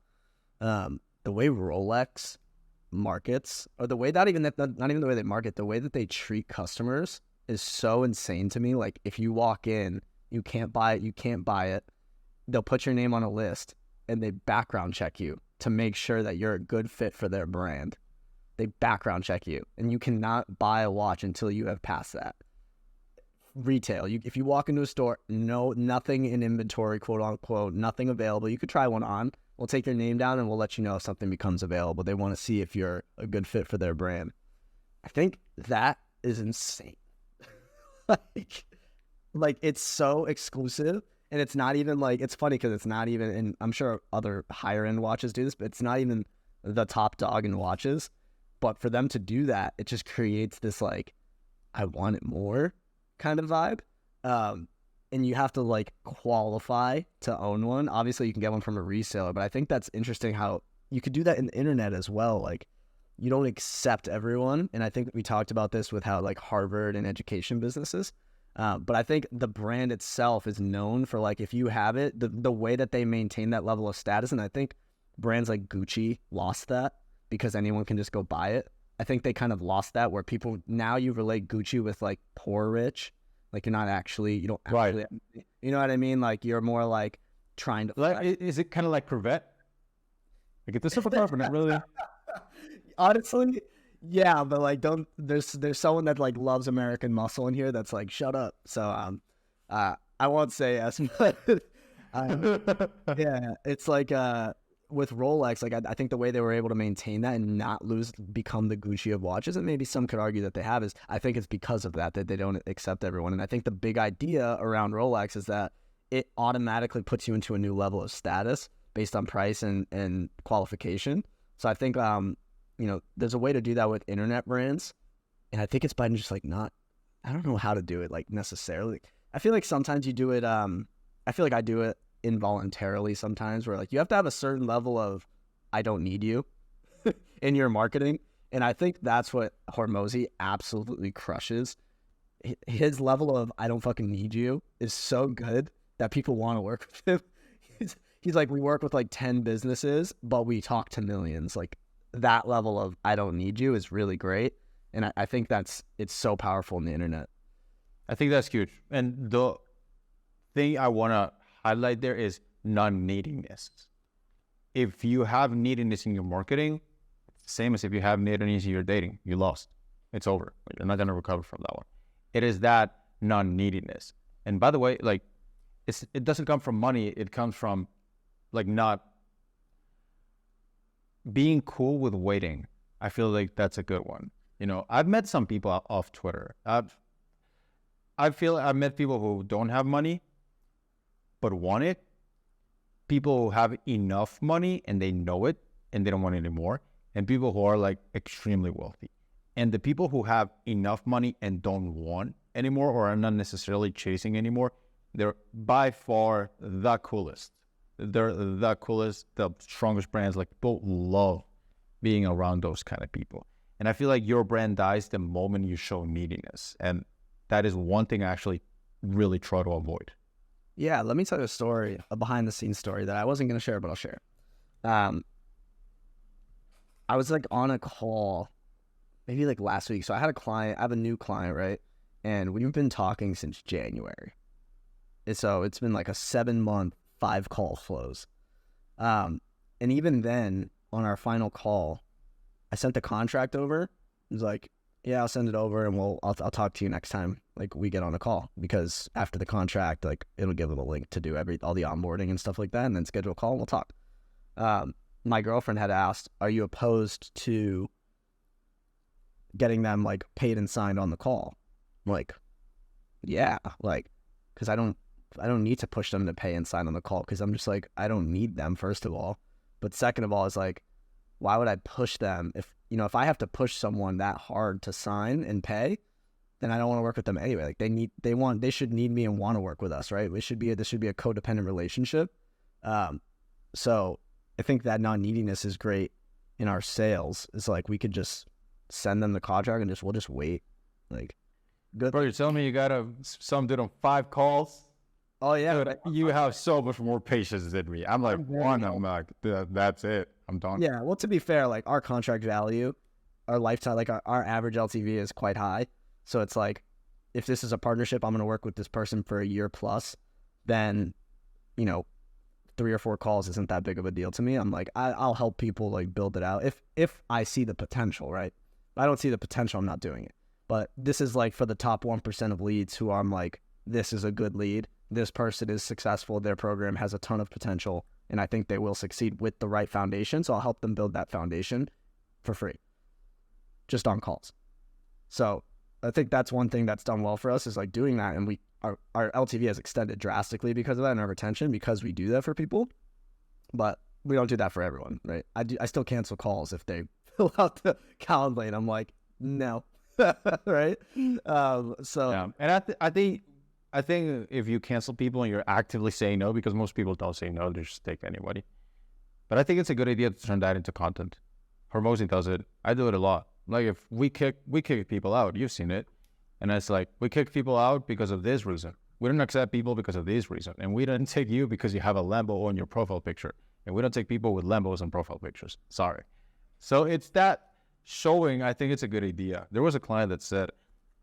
the way Rolex markets, or the way not even the way they market, the way that they treat customers is so insane to me. Like if you walk in, you can't buy it. They'll put your name on a list and they background check you to make sure that you're a good fit for their brand. They background check you, and you cannot buy a watch until you have passed that. Retail, if you walk into a store, nothing in inventory, quote unquote, nothing available. You could try one on. We'll take your name down and we'll let you know if something becomes available. They want to see if you're a good fit for their brand. I think that is insane. like it's so exclusive. And it's not even like, it's funny because it's not even, and I'm sure other higher end watches do this, but it's not even the top dog in watches. But for them to do that, it just creates this like, I want it more kind of vibe. And you have to like qualify to own one. Obviously you can get one from a reseller, but I think that's interesting how you could do that in the internet as well. Like you don't accept everyone. And I think we talked about this with how like Harvard and education businesses. But I think the brand itself is known for like, if you have it, the way that they maintain that level of status. And I think brands like Gucci lost that because anyone can just go buy it. I think they kind of lost that, where people, now you relate Gucci with like poor rich. Like you don't actually, Right. You know what I mean? Like you're more like trying to. Like, is it kind of like Corvette? I get this up a car, but not really. Honestly, yeah, but like there's someone that like loves American muscle in here that's like, shut up. So I won't say yes, but yeah, it's like with Rolex, like I think the way they were able to maintain that and not become the Gucci of watches, and maybe some could argue that they have, is I think it's because of that they don't accept everyone. And I think the big idea around Rolex is that it automatically puts you into a new level of status based on price and qualification. So I think there's a way to do that with internet brands, and I think it's by just like not, I don't know how to do it like necessarily. I feel like sometimes you do it. I feel like I do it involuntarily sometimes, where like you have to have a certain level of I don't need you in your marketing, and I think that's what Hormozy absolutely crushes. His level of I don't fucking need you is so good that people want to work with him. He's like, we work with like 10 businesses, but we talk to millions. Like that level of I don't need you is really great, and I think it's so powerful in the internet. I think that's huge. And the thing I want to highlight there is non-neediness. If you have neediness in your marketing, same as if you have neediness in your dating, you lost. It's over. You're not going to recover from that one. It is that non-neediness. And by the way, like it doesn't come from money. It comes from like not being cool with waiting. I feel like that's a good one. You know, I've met some people off Twitter. I've met people who don't have money but want it. People who have enough money and they know it and they don't want it anymore. And people who are like extremely wealthy. And the people who have enough money and don't want anymore or are not necessarily chasing anymore, they're by far the coolest. They're the coolest, the strongest brands. Like people love being around those kind of people. And I feel like your brand dies the moment you show neediness. And that is one thing I actually really try to avoid. Yeah, let me tell you a story, a behind-the-scenes story that I wasn't going to share, but I'll share. I was like on a call, maybe like last week. So I had a client, I have a new client, right? And we've been talking since January. And so it's been like a 7-month, 5-call flows. And even then, on our final call, I sent the contract over. It was like, yeah, I'll send it over and I'll talk to you next time like we get on a call, because after the contract, like it'll give it a link to do all the onboarding and stuff like that, and then schedule a call and we'll talk. My girlfriend had asked, are you opposed to getting them like paid and signed on the call? I'm like, yeah, like, because I don't need to push them to pay and sign on the call, because I'm just like, I don't need them, first of all. But second of all, is like, why would I push them if I have to push someone that hard to sign and pay, then I don't want to work with them anyway. Like they should need me and want to work with us, right? This should be a codependent relationship. So I think that non-neediness is great in our sales. It's like we could just send them the contract and we'll just wait. Like, good. Bro, you're telling me you got some dude on 5 calls? Oh yeah, dude, you have so much more patience than me. I'm like one. I'm like, that's it. I'm done. Yeah. Well, to be fair, like our contract value, our lifetime, like our average LTV is quite high. So it's like, if this is a partnership, I'm going to work with this person for a year plus, then, 3 or 4 calls isn't that big of a deal to me. I'm like, I'll help people like build it out if I see the potential, right? If I don't see the potential, I'm not doing it. But this is like for the top 1% of leads who I'm like, this is a good lead. This person is successful. Their program has a ton of potential, and I think they will succeed with the right foundation. So I'll help them build that foundation for free, just on calls. So I think that's one thing that's done well for us, is like doing that. And our LTV has extended drastically because of that, and our retention, because we do that for people. But we don't do that for everyone, right? I still cancel calls if they fill out the calendar, and I'm like, no, right? So yeah. And I think if you cancel people and you're actively saying no, because most people don't say no, they just take anybody. But I think it's a good idea to turn that into content. Hormozy does it. I do it a lot. Like if we kick people out, you've seen it. And it's like, we kick people out because of this reason. We don't accept people because of this reason. And we don't take you because you have a Lambo on your profile picture. And we don't take people with Lambos on profile pictures. Sorry. So it's that showing. I think it's a good idea. There was a client that said,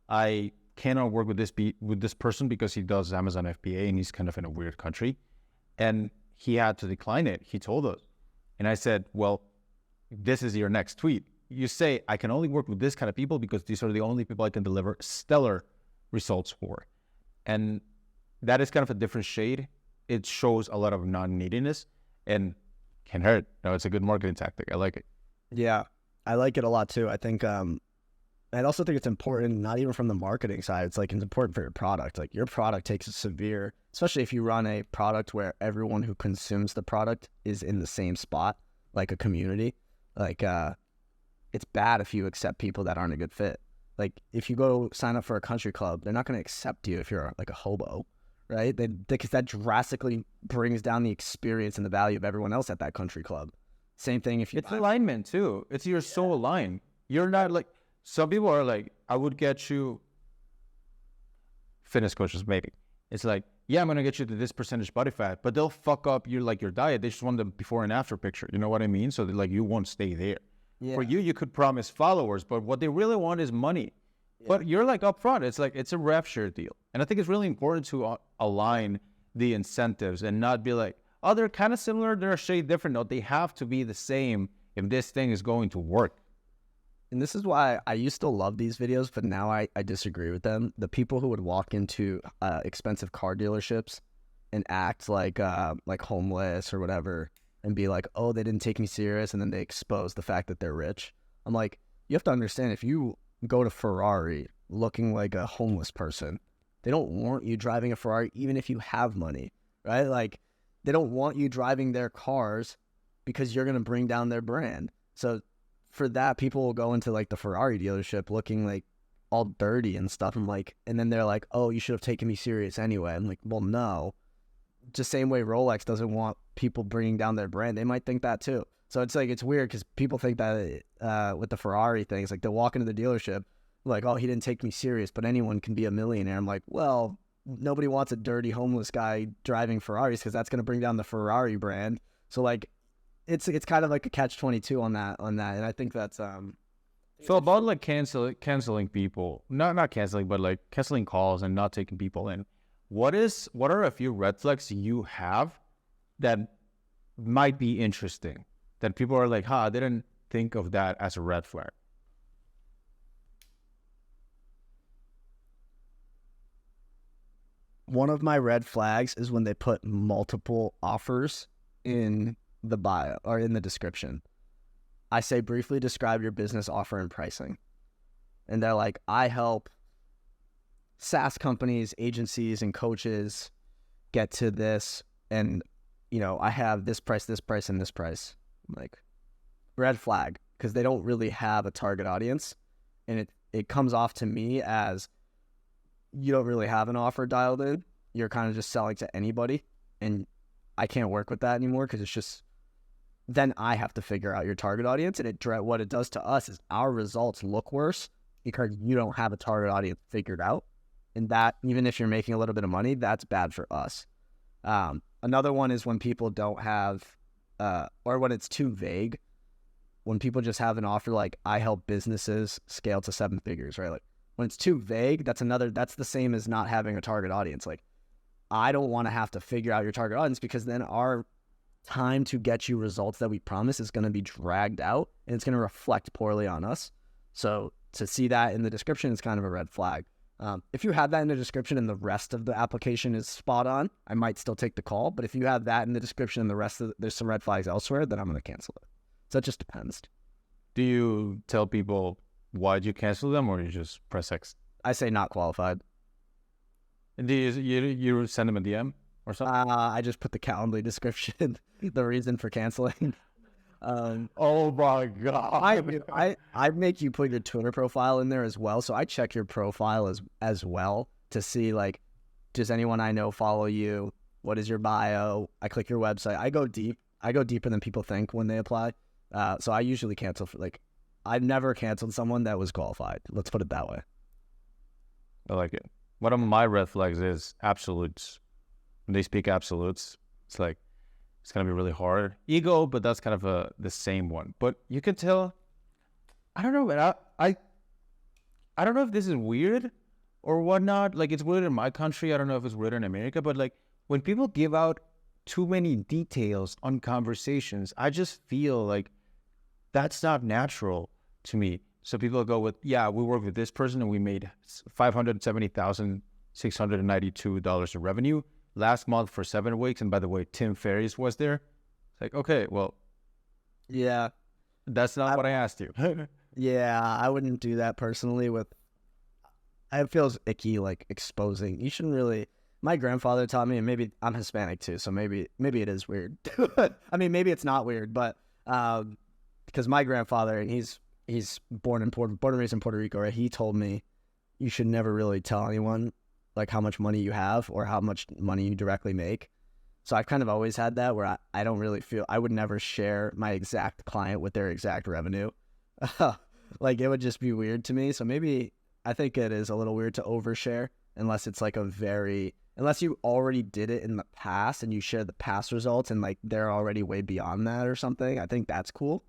I cannot work with this person because he does Amazon FBA and he's kind of in a weird country. And he had to decline it. He told us. And I said, well, this is your next tweet. You say, I can only work with this kind of people because these are the only people I can deliver stellar results for. And that is kind of a different shade. It shows a lot of non-neediness. And can hurt. No, it's a good marketing tactic. I like it. Yeah, I like it a lot too. I think I also think it's important, not even from the marketing side. It's like it's important for your product. Like your product takes a severe, especially if you run a product where everyone who consumes the product is in the same spot, like a community. Like it's bad if you accept people that aren't a good fit. Like if you go sign up for a country club, they're not going to accept you if you're like a hobo, right? Because that drastically brings down the experience and the value of everyone else at that country club. Same thing if you. It's alignment too. It's you're so aligned. You're not like some people are like, I would get you fitness coaches maybe. It's like, yeah, I'm gonna get you to this percentage body fat, but they'll fuck up your diet. They just want the before and after picture. You know what I mean? So like you won't stay there. Yeah. For you could promise followers, but what they really want is money. Yeah. But you're like upfront. It's like it's a rev share deal, and I think it's really important to align the incentives and not be like, oh, they're kind of similar, they're a shade different. No, they have to be the same if this thing is going to work. And this is why I used to love these videos, but now I disagree with them. The people who would walk into expensive car dealerships and act like homeless or whatever and be like, oh, they didn't take me serious, and then they expose the fact that they're rich. I'm like, you have to understand, if you go to Ferrari looking like a homeless person, they don't want you driving a Ferrari even if you have money, right? Like, they don't want you driving their cars because you're going to bring down their brand. So for that, people will go into like the Ferrari dealership looking like all dirty and stuff. I'm like, and then they're like, oh, you should have taken me serious anyway. I'm like, well, no. Just same way Rolex doesn't want people bringing down their brand. They might think that too. So it's like, it's weird because people think that with the Ferrari things, like they'll walk into the dealership like, oh, he didn't take me serious, but anyone can be a millionaire. I'm like, well, nobody wants a dirty homeless guy driving Ferraris because that's going to bring down the Ferrari brand. So like, it's kind of like a catch-22 on that. And I think that's so about like canceling people, not canceling, but like canceling calls and not taking people in. What are a few red flags you have that might be interesting that people are like, I didn't think of that as a red flag? One of my red flags is when they put multiple offers in the bio or in the description. I say, briefly describe your business offer and pricing. And they're like, I help SaaS companies, agencies, and coaches get to this. And, I have this price, and this price. I'm like, red flag, because they don't really have a target audience. And it comes off to me as, you don't really have an offer dialed in. You're kind of just selling to anybody. And I can't work with that anymore because it's just, then I have to figure out your target audience. And what it does to us is our results look worse because you don't have a target audience figured out. And that, even if you're making a little bit of money, that's bad for us. Another one is when people don't have, or when it's too vague. When people just have an offer like, I help businesses scale to 7 figures, right? Like, when it's too vague, that's the same as not having a target audience. Like, I don't want to have to figure out your target audience because then our time to get you results that we promise is going to be dragged out and it's going to reflect poorly on us. So to see that in the description is kind of a red flag. If you have that in the description and the rest of the application is spot on, I might still take the call. But if you have that in the description and the rest of there's some red flags elsewhere, then I'm going to cancel it. So it just depends. Do you tell people why'd you cancel them, or you just press X? I say not qualified. And do you send them a DM or something? I just put the Calendly description, the reason for canceling. Oh my God. I make you put your Twitter profile in there as well. So I check your profile as well to see, like, does anyone I know follow you? What is your bio? I click your website. I go deep. I go deeper than people think when they apply. So I usually cancel I've never canceled someone that was qualified. Let's put it that way. I like it. One of my red flags is absolutes. When they speak absolutes, it's like, it's going to be really hard. Ego, but that's kind of the same one. But you can tell, I don't know, but I don't know if this is weird or whatnot. Like, it's weird in my country. I don't know if it's weird in America. But, like, when people give out too many details on conversations, I just feel like that's not natural to me. So people go with, yeah, we worked with this person and we made $570,692 of revenue last month for 7 weeks. And by the way, Tim Ferriss was there. It's like, okay, well, Yeah. that's not I, what I asked you. yeah, I wouldn't do that personally with it feels icky, like exposing. You shouldn't really. My grandfather taught me, and maybe I'm Hispanic too, so maybe it is weird. I mean, maybe it's not weird, but because my grandfather, and he's born and raised in Puerto Rico, right? He told me you should never really tell anyone like how much money you have or how much money you directly make. So I've kind of always had that where I don't really feel I would never share my exact client with their exact revenue. Like it would just be weird to me. So maybe I think it is a little weird to overshare unless it's like unless you already did it in the past and you share the past results and like they're already way beyond that or something. I think that's cool.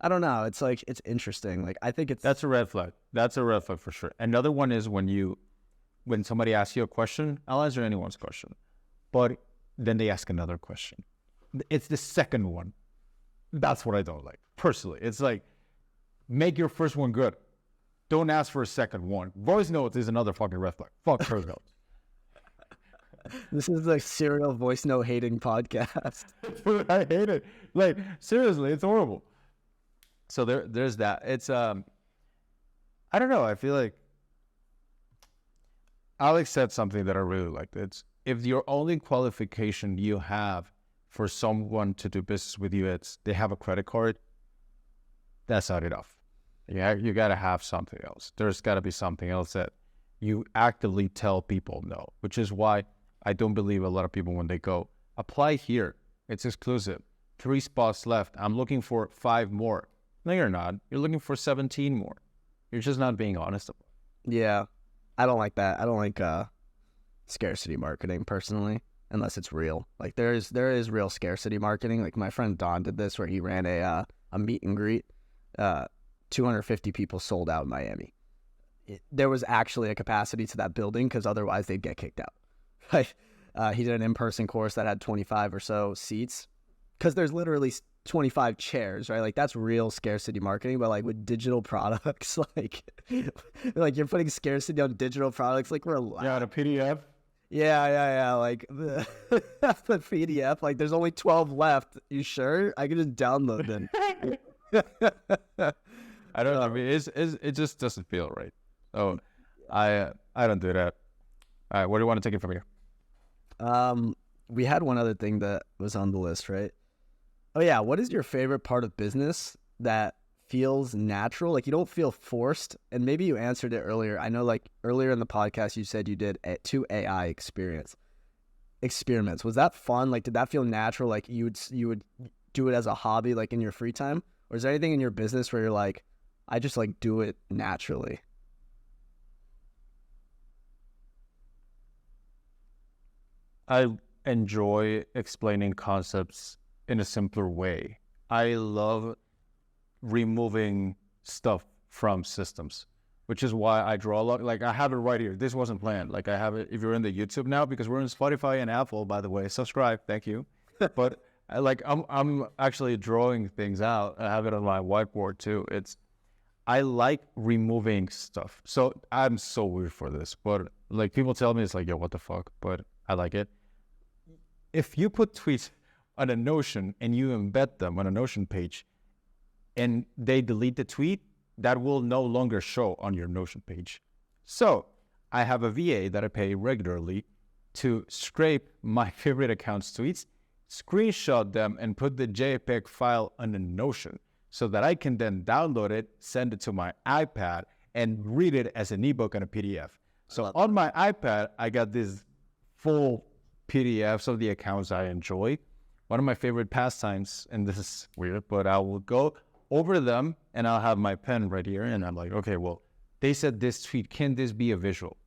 I don't know. It's like it's interesting. Like I think That's a red flag. That's a red flag for sure. Another one is when somebody asks you a question, I'll answer anyone's question, but then they ask another question. It's the second one. That's what I don't like personally. It's like, make your first one good. Don't ask for a second one. Voice notes is another fucking red flag. Fuck voice notes. This is like serial voice note hating podcast. I hate it. Like seriously, it's horrible. So there's that. It's I don't know. I feel like Alex said something that I really liked. It's if your only qualification you have for someone to do business with you, it's they have a credit card. That's not enough. Yeah, you got to have something else. There's got to be something else that you actively tell people no, which is why I don't believe a lot of people when they go, apply here. It's exclusive. 3 spots left. I'm looking for 5 more. No, you're not. You're looking for 17 more. You're just not being honest about it. Yeah. I don't like that. I don't like scarcity marketing personally, unless it's real. Like there is real scarcity marketing. Like my friend Don did this where he ran a meet and greet. 250 people sold out in Miami. There was actually a capacity to that building because otherwise they'd get kicked out. Right? He did an in-person course that had 25 or so seats because there's literally 25 chairs, right? Like that's real scarcity marketing, but like with digital products, like you're putting scarcity on digital products, like relax. Yeah, the PDF. Yeah. Like the PDF, like there's only 12 left. You sure? I can just download them. I don't know. I mean, it just doesn't feel right. Oh, I don't do that. All right, what do you want to take it from here? We had one other thing that was on the list, right? Oh yeah, what is your favorite part of business that feels natural? Like you don't feel forced, and maybe you answered it earlier. I know like earlier in the podcast you said you did 2 AI experiments. Was that fun? Like did that feel natural? Like you would do it as a hobby like in your free time? Or is there anything in your business where you're like, I just like do it naturally? I enjoy explaining concepts in a simpler way. I love removing stuff from systems, which is why I draw a lot. Like I have it right here. This wasn't planned. Like I have it. If you're in the YouTube now, because we're in Spotify and Apple, by the way, subscribe. Thank you. But I'm actually drawing things out. I have it on my whiteboard too. I like removing stuff. So I'm so weird for this, but like people tell me it's like, yo, what the fuck? But I like it. If you put tweets on a Notion and you embed them on a Notion page and they delete the tweet, that will no longer show on your Notion page. So I have a VA that I pay regularly to scrape my favorite account's tweets, screenshot them, and put the JPEG file on a Notion so that I can then download it, send it to my iPad, and read it as an ebook and a PDF. So on my iPad, I got this full PDFs of the accounts I enjoy. One of my favorite pastimes, and this is weird, but I will go over them and I'll have my pen right here and I'm like, okay, well, they said this tweet, can this be a visual?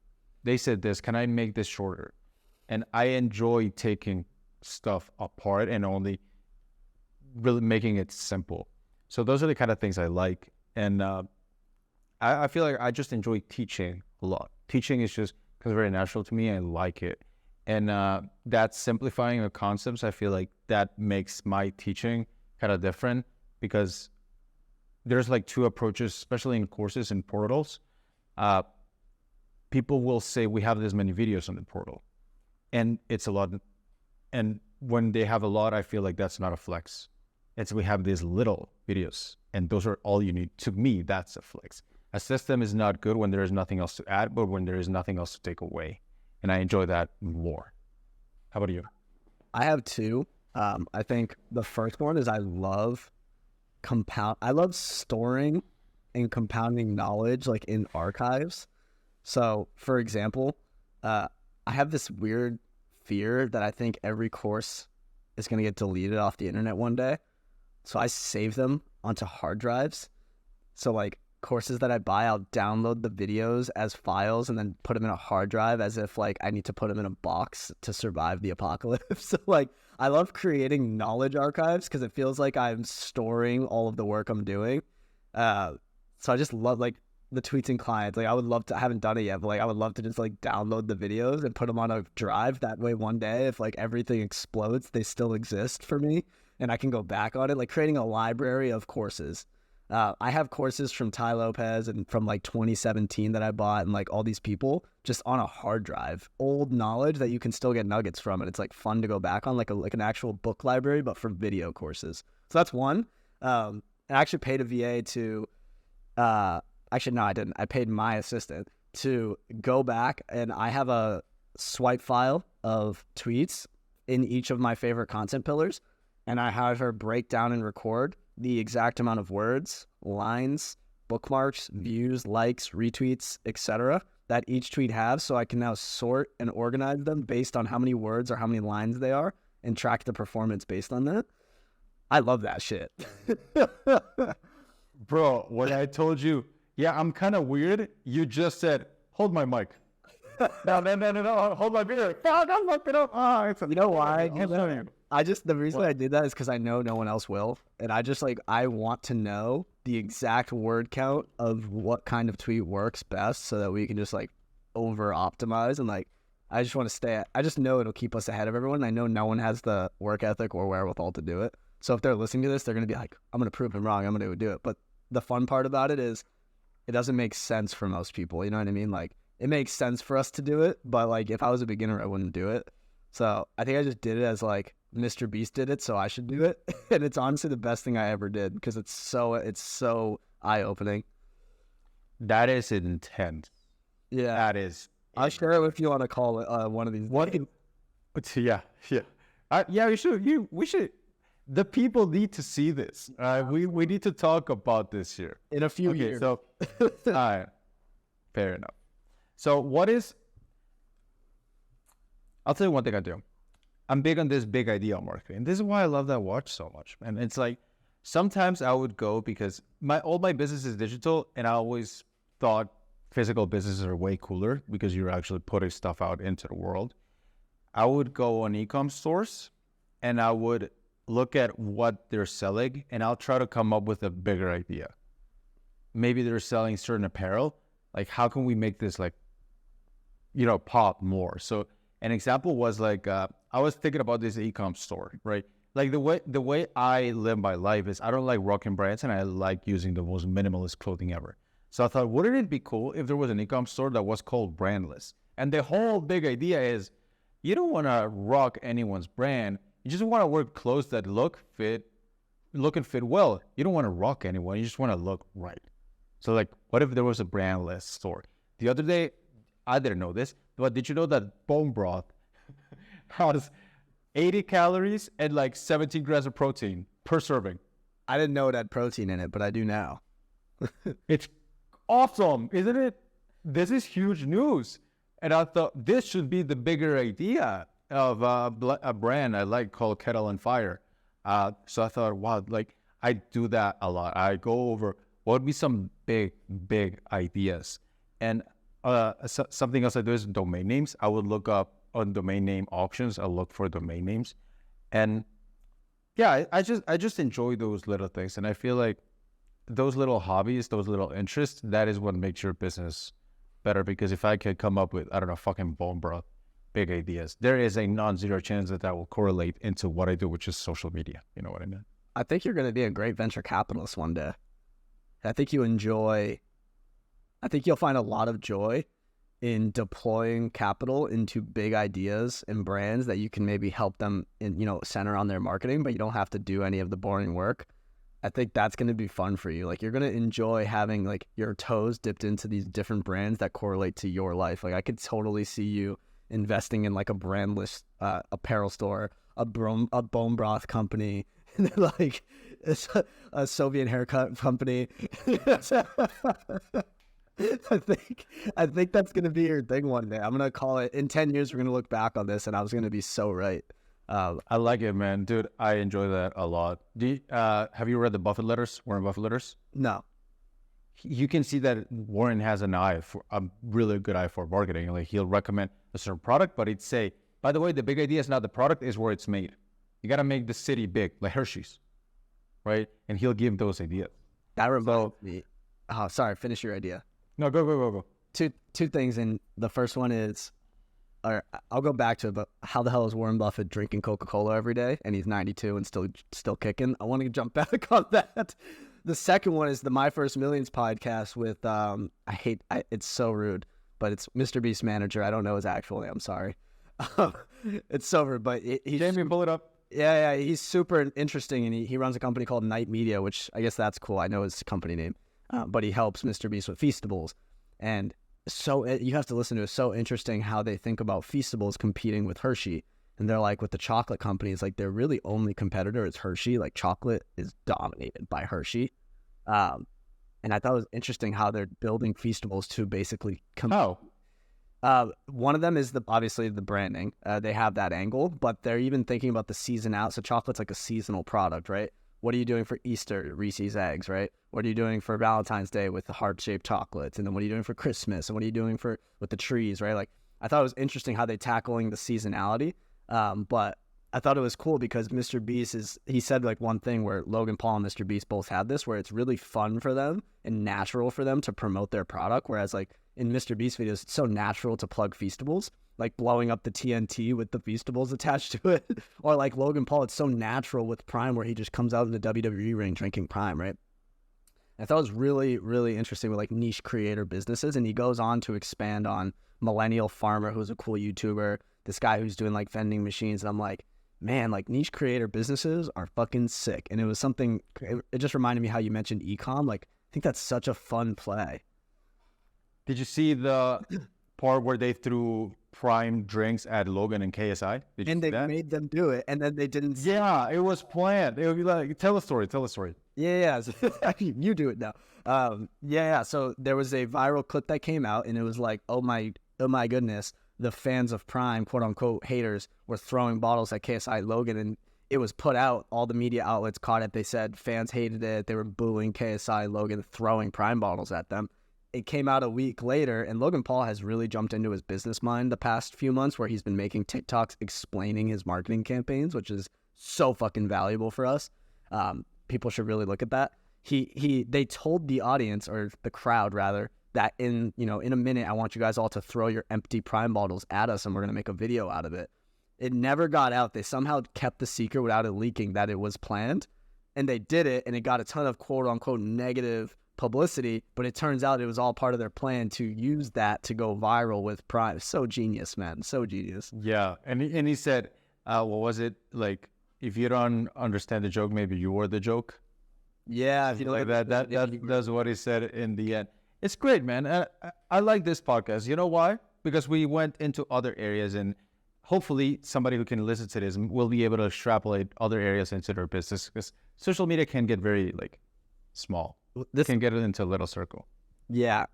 They said this, can I make this shorter? And I enjoy taking stuff apart and only really making it simple. So those are the kind of things I like. And I feel like I just enjoy teaching a lot. Teaching is just because it's very natural to me. I like it. And that simplifying of concepts, I feel like that makes my teaching kind of different because there's like 2 approaches, especially in courses and portals. People will say, we have this many videos on the portal. And it's a lot. And when they have a lot, I feel like that's not a flex. It's we have these little videos, and those are all you need. To me, that's a flex. A system is not good when there is nothing else to add, but when there is nothing else to take away. And I enjoy that more. How about you? I have two. I think the first one is I love storing and compounding knowledge like in archives. So, for example, I have this weird fear that I think every course is going to get deleted off the internet one day. So I save them onto hard drives. So like courses that I buy, I'll download the videos as files and then put them in a hard drive as if like I need to put them in a box to survive the apocalypse. So like I love creating knowledge archives because it feels like I'm storing all of the work I'm doing. So I just love like the tweets and clients. Like I would love to, I haven't done it yet, but like I would love to just like download the videos and put them on a drive. That way one day if like everything explodes, they still exist for me and I can go back on it, like creating a library of courses. I have courses from Ty Lopez and from like 2017 that I bought and like all these people just on a hard drive, old knowledge that you can still get nuggets from. And it's like fun to go back on like an actual book library, but for video courses. So that's one. I actually paid a VA to, actually, no, I didn't. I paid my assistant to go back and I have a swipe file of tweets in each of my favorite content pillars. And I have her break down and record the exact amount of words, lines, bookmarks, views, likes, retweets, etc. that each tweet has. So I can now sort and organize them based on how many words or how many lines they are and track the performance based on that. I love that shit. Bro, when I told you, yeah, I'm kind of weird, you just said, hold my mic. No, hold my beer. No, don't look it up. Oh, You know why? The reason What? I did that is because I know no one else will. And I just like, I want to know the exact word count of what kind of tweet works best so that we can just like over optimize. And like, I just want to I just know it'll keep us ahead of everyone. I know no one has the work ethic or wherewithal to do it. So if they're listening to this, they're going to be like, I'm going to prove them wrong. I'm going to do it. But the fun part about it is it doesn't make sense for most people. You know what I mean? Like, it makes sense for us to do it, but like if I was a beginner, I wouldn't do it. So I think I just did it as like Mr. Beast did it, so I should do it. And it's honestly the best thing I ever did because it's so eye-opening. That is intense. Yeah. That is. I'll share it with you on a call one of these days. Yeah. Yeah, we should. The people need to see this. We need to talk about this here. In a few years. So, all right. Fair enough. So I'll tell you one thing I do. I'm big on this big idea marketing. This is why I love that watch so much. And it's like, sometimes I would go because all my business is digital and I always thought physical businesses are way cooler because you're actually putting stuff out into the world. I would go on e-com stores and I would look at what they're selling and I'll try to come up with a bigger idea. Maybe they're selling certain apparel. Like, how can we make this like, pop more? So an example was like, I was thinking about this e-com store, right? Like the way I live my life is I don't like rocking brands and I like using the most minimalist clothing ever. So I thought, wouldn't it be cool if there was an e-com store that was called brandless? And the whole big idea is you don't want to rock anyone's brand. You just want to wear clothes that look and fit well. You don't want to rock anyone. You just want to look right. So like, what if there was a brandless store? The other day, I didn't know this, but did you know that bone broth has 80 calories and like 17 grams of protein per serving? I didn't know it had protein in it, but I do now. It's awesome, isn't it? This is huge news. And I thought this should be the bigger idea of a brand I like called Kettle and Fire. So I thought, wow, like I do that a lot. I go over what would be some big ideas. And something else I do is domain names. I would look up on domain name auctions. I'll look for domain names. And yeah, I just enjoy those little things. And I feel like those little hobbies, those little interests, that is what makes your business better. Because if I could come up with, I don't know, fucking bone broth, big ideas, there is a non-zero chance that will correlate into what I do, which is social media. You know what I mean? I think you're going to be a great venture capitalist one day. I think you'll find a lot of joy in deploying capital into big ideas and brands that you can maybe help them in, center on their marketing, but you don't have to do any of the boring work. I think that's going to be fun for you. Like, you're going to enjoy having like your toes dipped into these different brands that correlate to your life. Like, I could totally see you investing in like a brandless apparel store, a bone broth company, and then like a Soviet haircut company. I think that's gonna be your thing one day. I'm gonna call it in 10 years. We're gonna look back on this, and I was gonna be so right. I like it, man, dude. I enjoy that a lot. Have you read the Buffett letters, Warren Buffett letters? No. You can see that Warren has an eye for a really good eye for marketing. Like, he'll recommend a certain product, but he'd say, by the way, the big idea is not the product, is where it's made. You got to make the city big, like Hershey's, right? And he'll give those ideas. That reminds me. Oh, sorry. Finish your idea. No, go. Two things, and the first one is, or I'll go back to it, but how the hell is Warren Buffett drinking Coca-Cola every day, and he's 92 and still kicking? I want to jump back on that. The second one is the My First Millions podcast with it's so rude, but it's Mr. Beast manager. I don't know his actual name. I'm sorry. It's so rude, but he's Jamie, pull it up. Yeah, he's super interesting, and he runs a company called Night Media, which I guess that's cool. I know his company name, but he helps Mr. Beast with Feastables, and so you have to listen to it. It's so interesting how they think about Feastables competing with Hershey. And they're like, with the chocolate companies, like, their really only competitor is Hershey. Like, chocolate is dominated by Hershey. And I thought it was interesting how they're building Feastables to basically How? One of them is obviously the branding. They have that angle, but they're even thinking about the season out. So chocolate's like a seasonal product, right? What are you doing for Easter? Reese's Eggs, right? What are you doing for Valentine's Day with the heart-shaped chocolates? And then what are you doing for Christmas? And what are you doing with the trees, right? Like, I thought it was interesting how they're tackling the seasonality. But I thought it was cool because Mr. Beast he said like one thing where Logan Paul and Mr. Beast both have this, where it's really fun for them and natural for them to promote their product. Whereas like in Mr. Beast videos, it's so natural to plug Feastables, like blowing up the TNT with the Feastables attached to it. Or like Logan Paul, it's so natural with Prime where he just comes out in the WWE ring drinking Prime, right? I thought it was really, really interesting with like niche creator businesses. And he goes on to expand on Millennial Farmer, who's a cool YouTuber, this guy who's doing like vending machines. And I'm like, man, like niche creator businesses are fucking sick. And it was something, it just reminded me how you mentioned e-com. Like, I think that's such a fun play. Did you see the part where they threw Prime drinks at Logan and KSI? Did you and see they that? made them do it, and then they didn't. Yeah, it was planned. It would be like, tell a story. Yeah. You do it now. Yeah. So there was a viral clip that came out, and it was like, oh my goodness, the fans of Prime, quote unquote haters, were throwing bottles at KSI Logan, and it was put out. All the media outlets caught it. They said fans hated it. They were booing KSI Logan, throwing Prime bottles at them. It came out a week later, and Logan Paul has really jumped into his business mind the past few months, where he's been making TikToks explaining his marketing campaigns, which is so fucking valuable for us. People should really look at that. They told the audience, or the crowd rather, that in a minute, I want you guys all to throw your empty Prime bottles at us, and we're gonna make a video out of it. It never got out. They somehow kept the secret without it leaking that it was planned, and they did it, and it got a ton of quote unquote negative publicity, but it turns out it was all part of their plan to use that to go viral with Prime. So genius, man. So genius. Yeah. And he said, what was it? Like, if you don't understand the joke, maybe you were the joke. Yeah. If you like that's what he said in the end. It's great, man. I like this podcast. You know why? Because we went into other areas, and hopefully somebody who can listen to this will be able to extrapolate other areas into their business, because social media can get very like small. This can get it into a little circle. Yeah.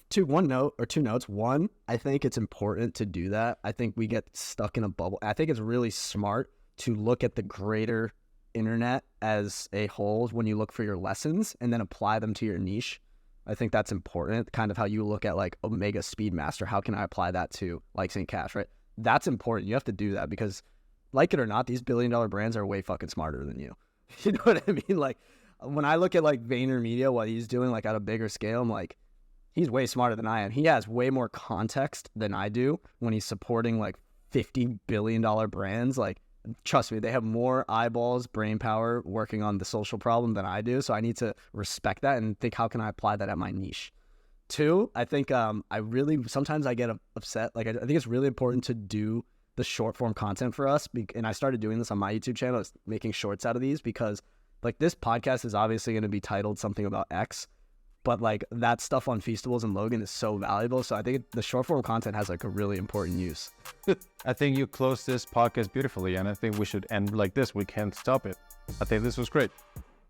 Two notes. One, I think it's important to do that. I think we get stuck in a bubble. I think it's really smart to look at the greater internet as a whole when you look for your lessons and then apply them to your niche. I think that's important. Kind of how you look at like Omega Speedmaster. How can I apply that to like St. Cash, right? That's important. You have to do that because, like it or not, these billion-dollar brands are way fucking smarter than you. You know what I mean? Like, when I look at like VaynerMedia, what he's doing like at a bigger scale, I'm like, he's way smarter than I am. He has way more context than I do when he's supporting like $50 billion brands. Like, trust me, they have more eyeballs, brain power working on the social problem than I do. So I need to respect that and think, how can I apply that at my niche? Two, I think I really sometimes I get upset. Like I think it's really important to do the short form content for us, and I started doing this on my YouTube channel, making shorts out of these because like this podcast is obviously going to be titled something about X, but like that stuff on Feastables and Logan is so valuable. So I think the short form content has like a really important use. I think you closed this podcast beautifully, and I think we should end like this. We can't stop it. I think this was great.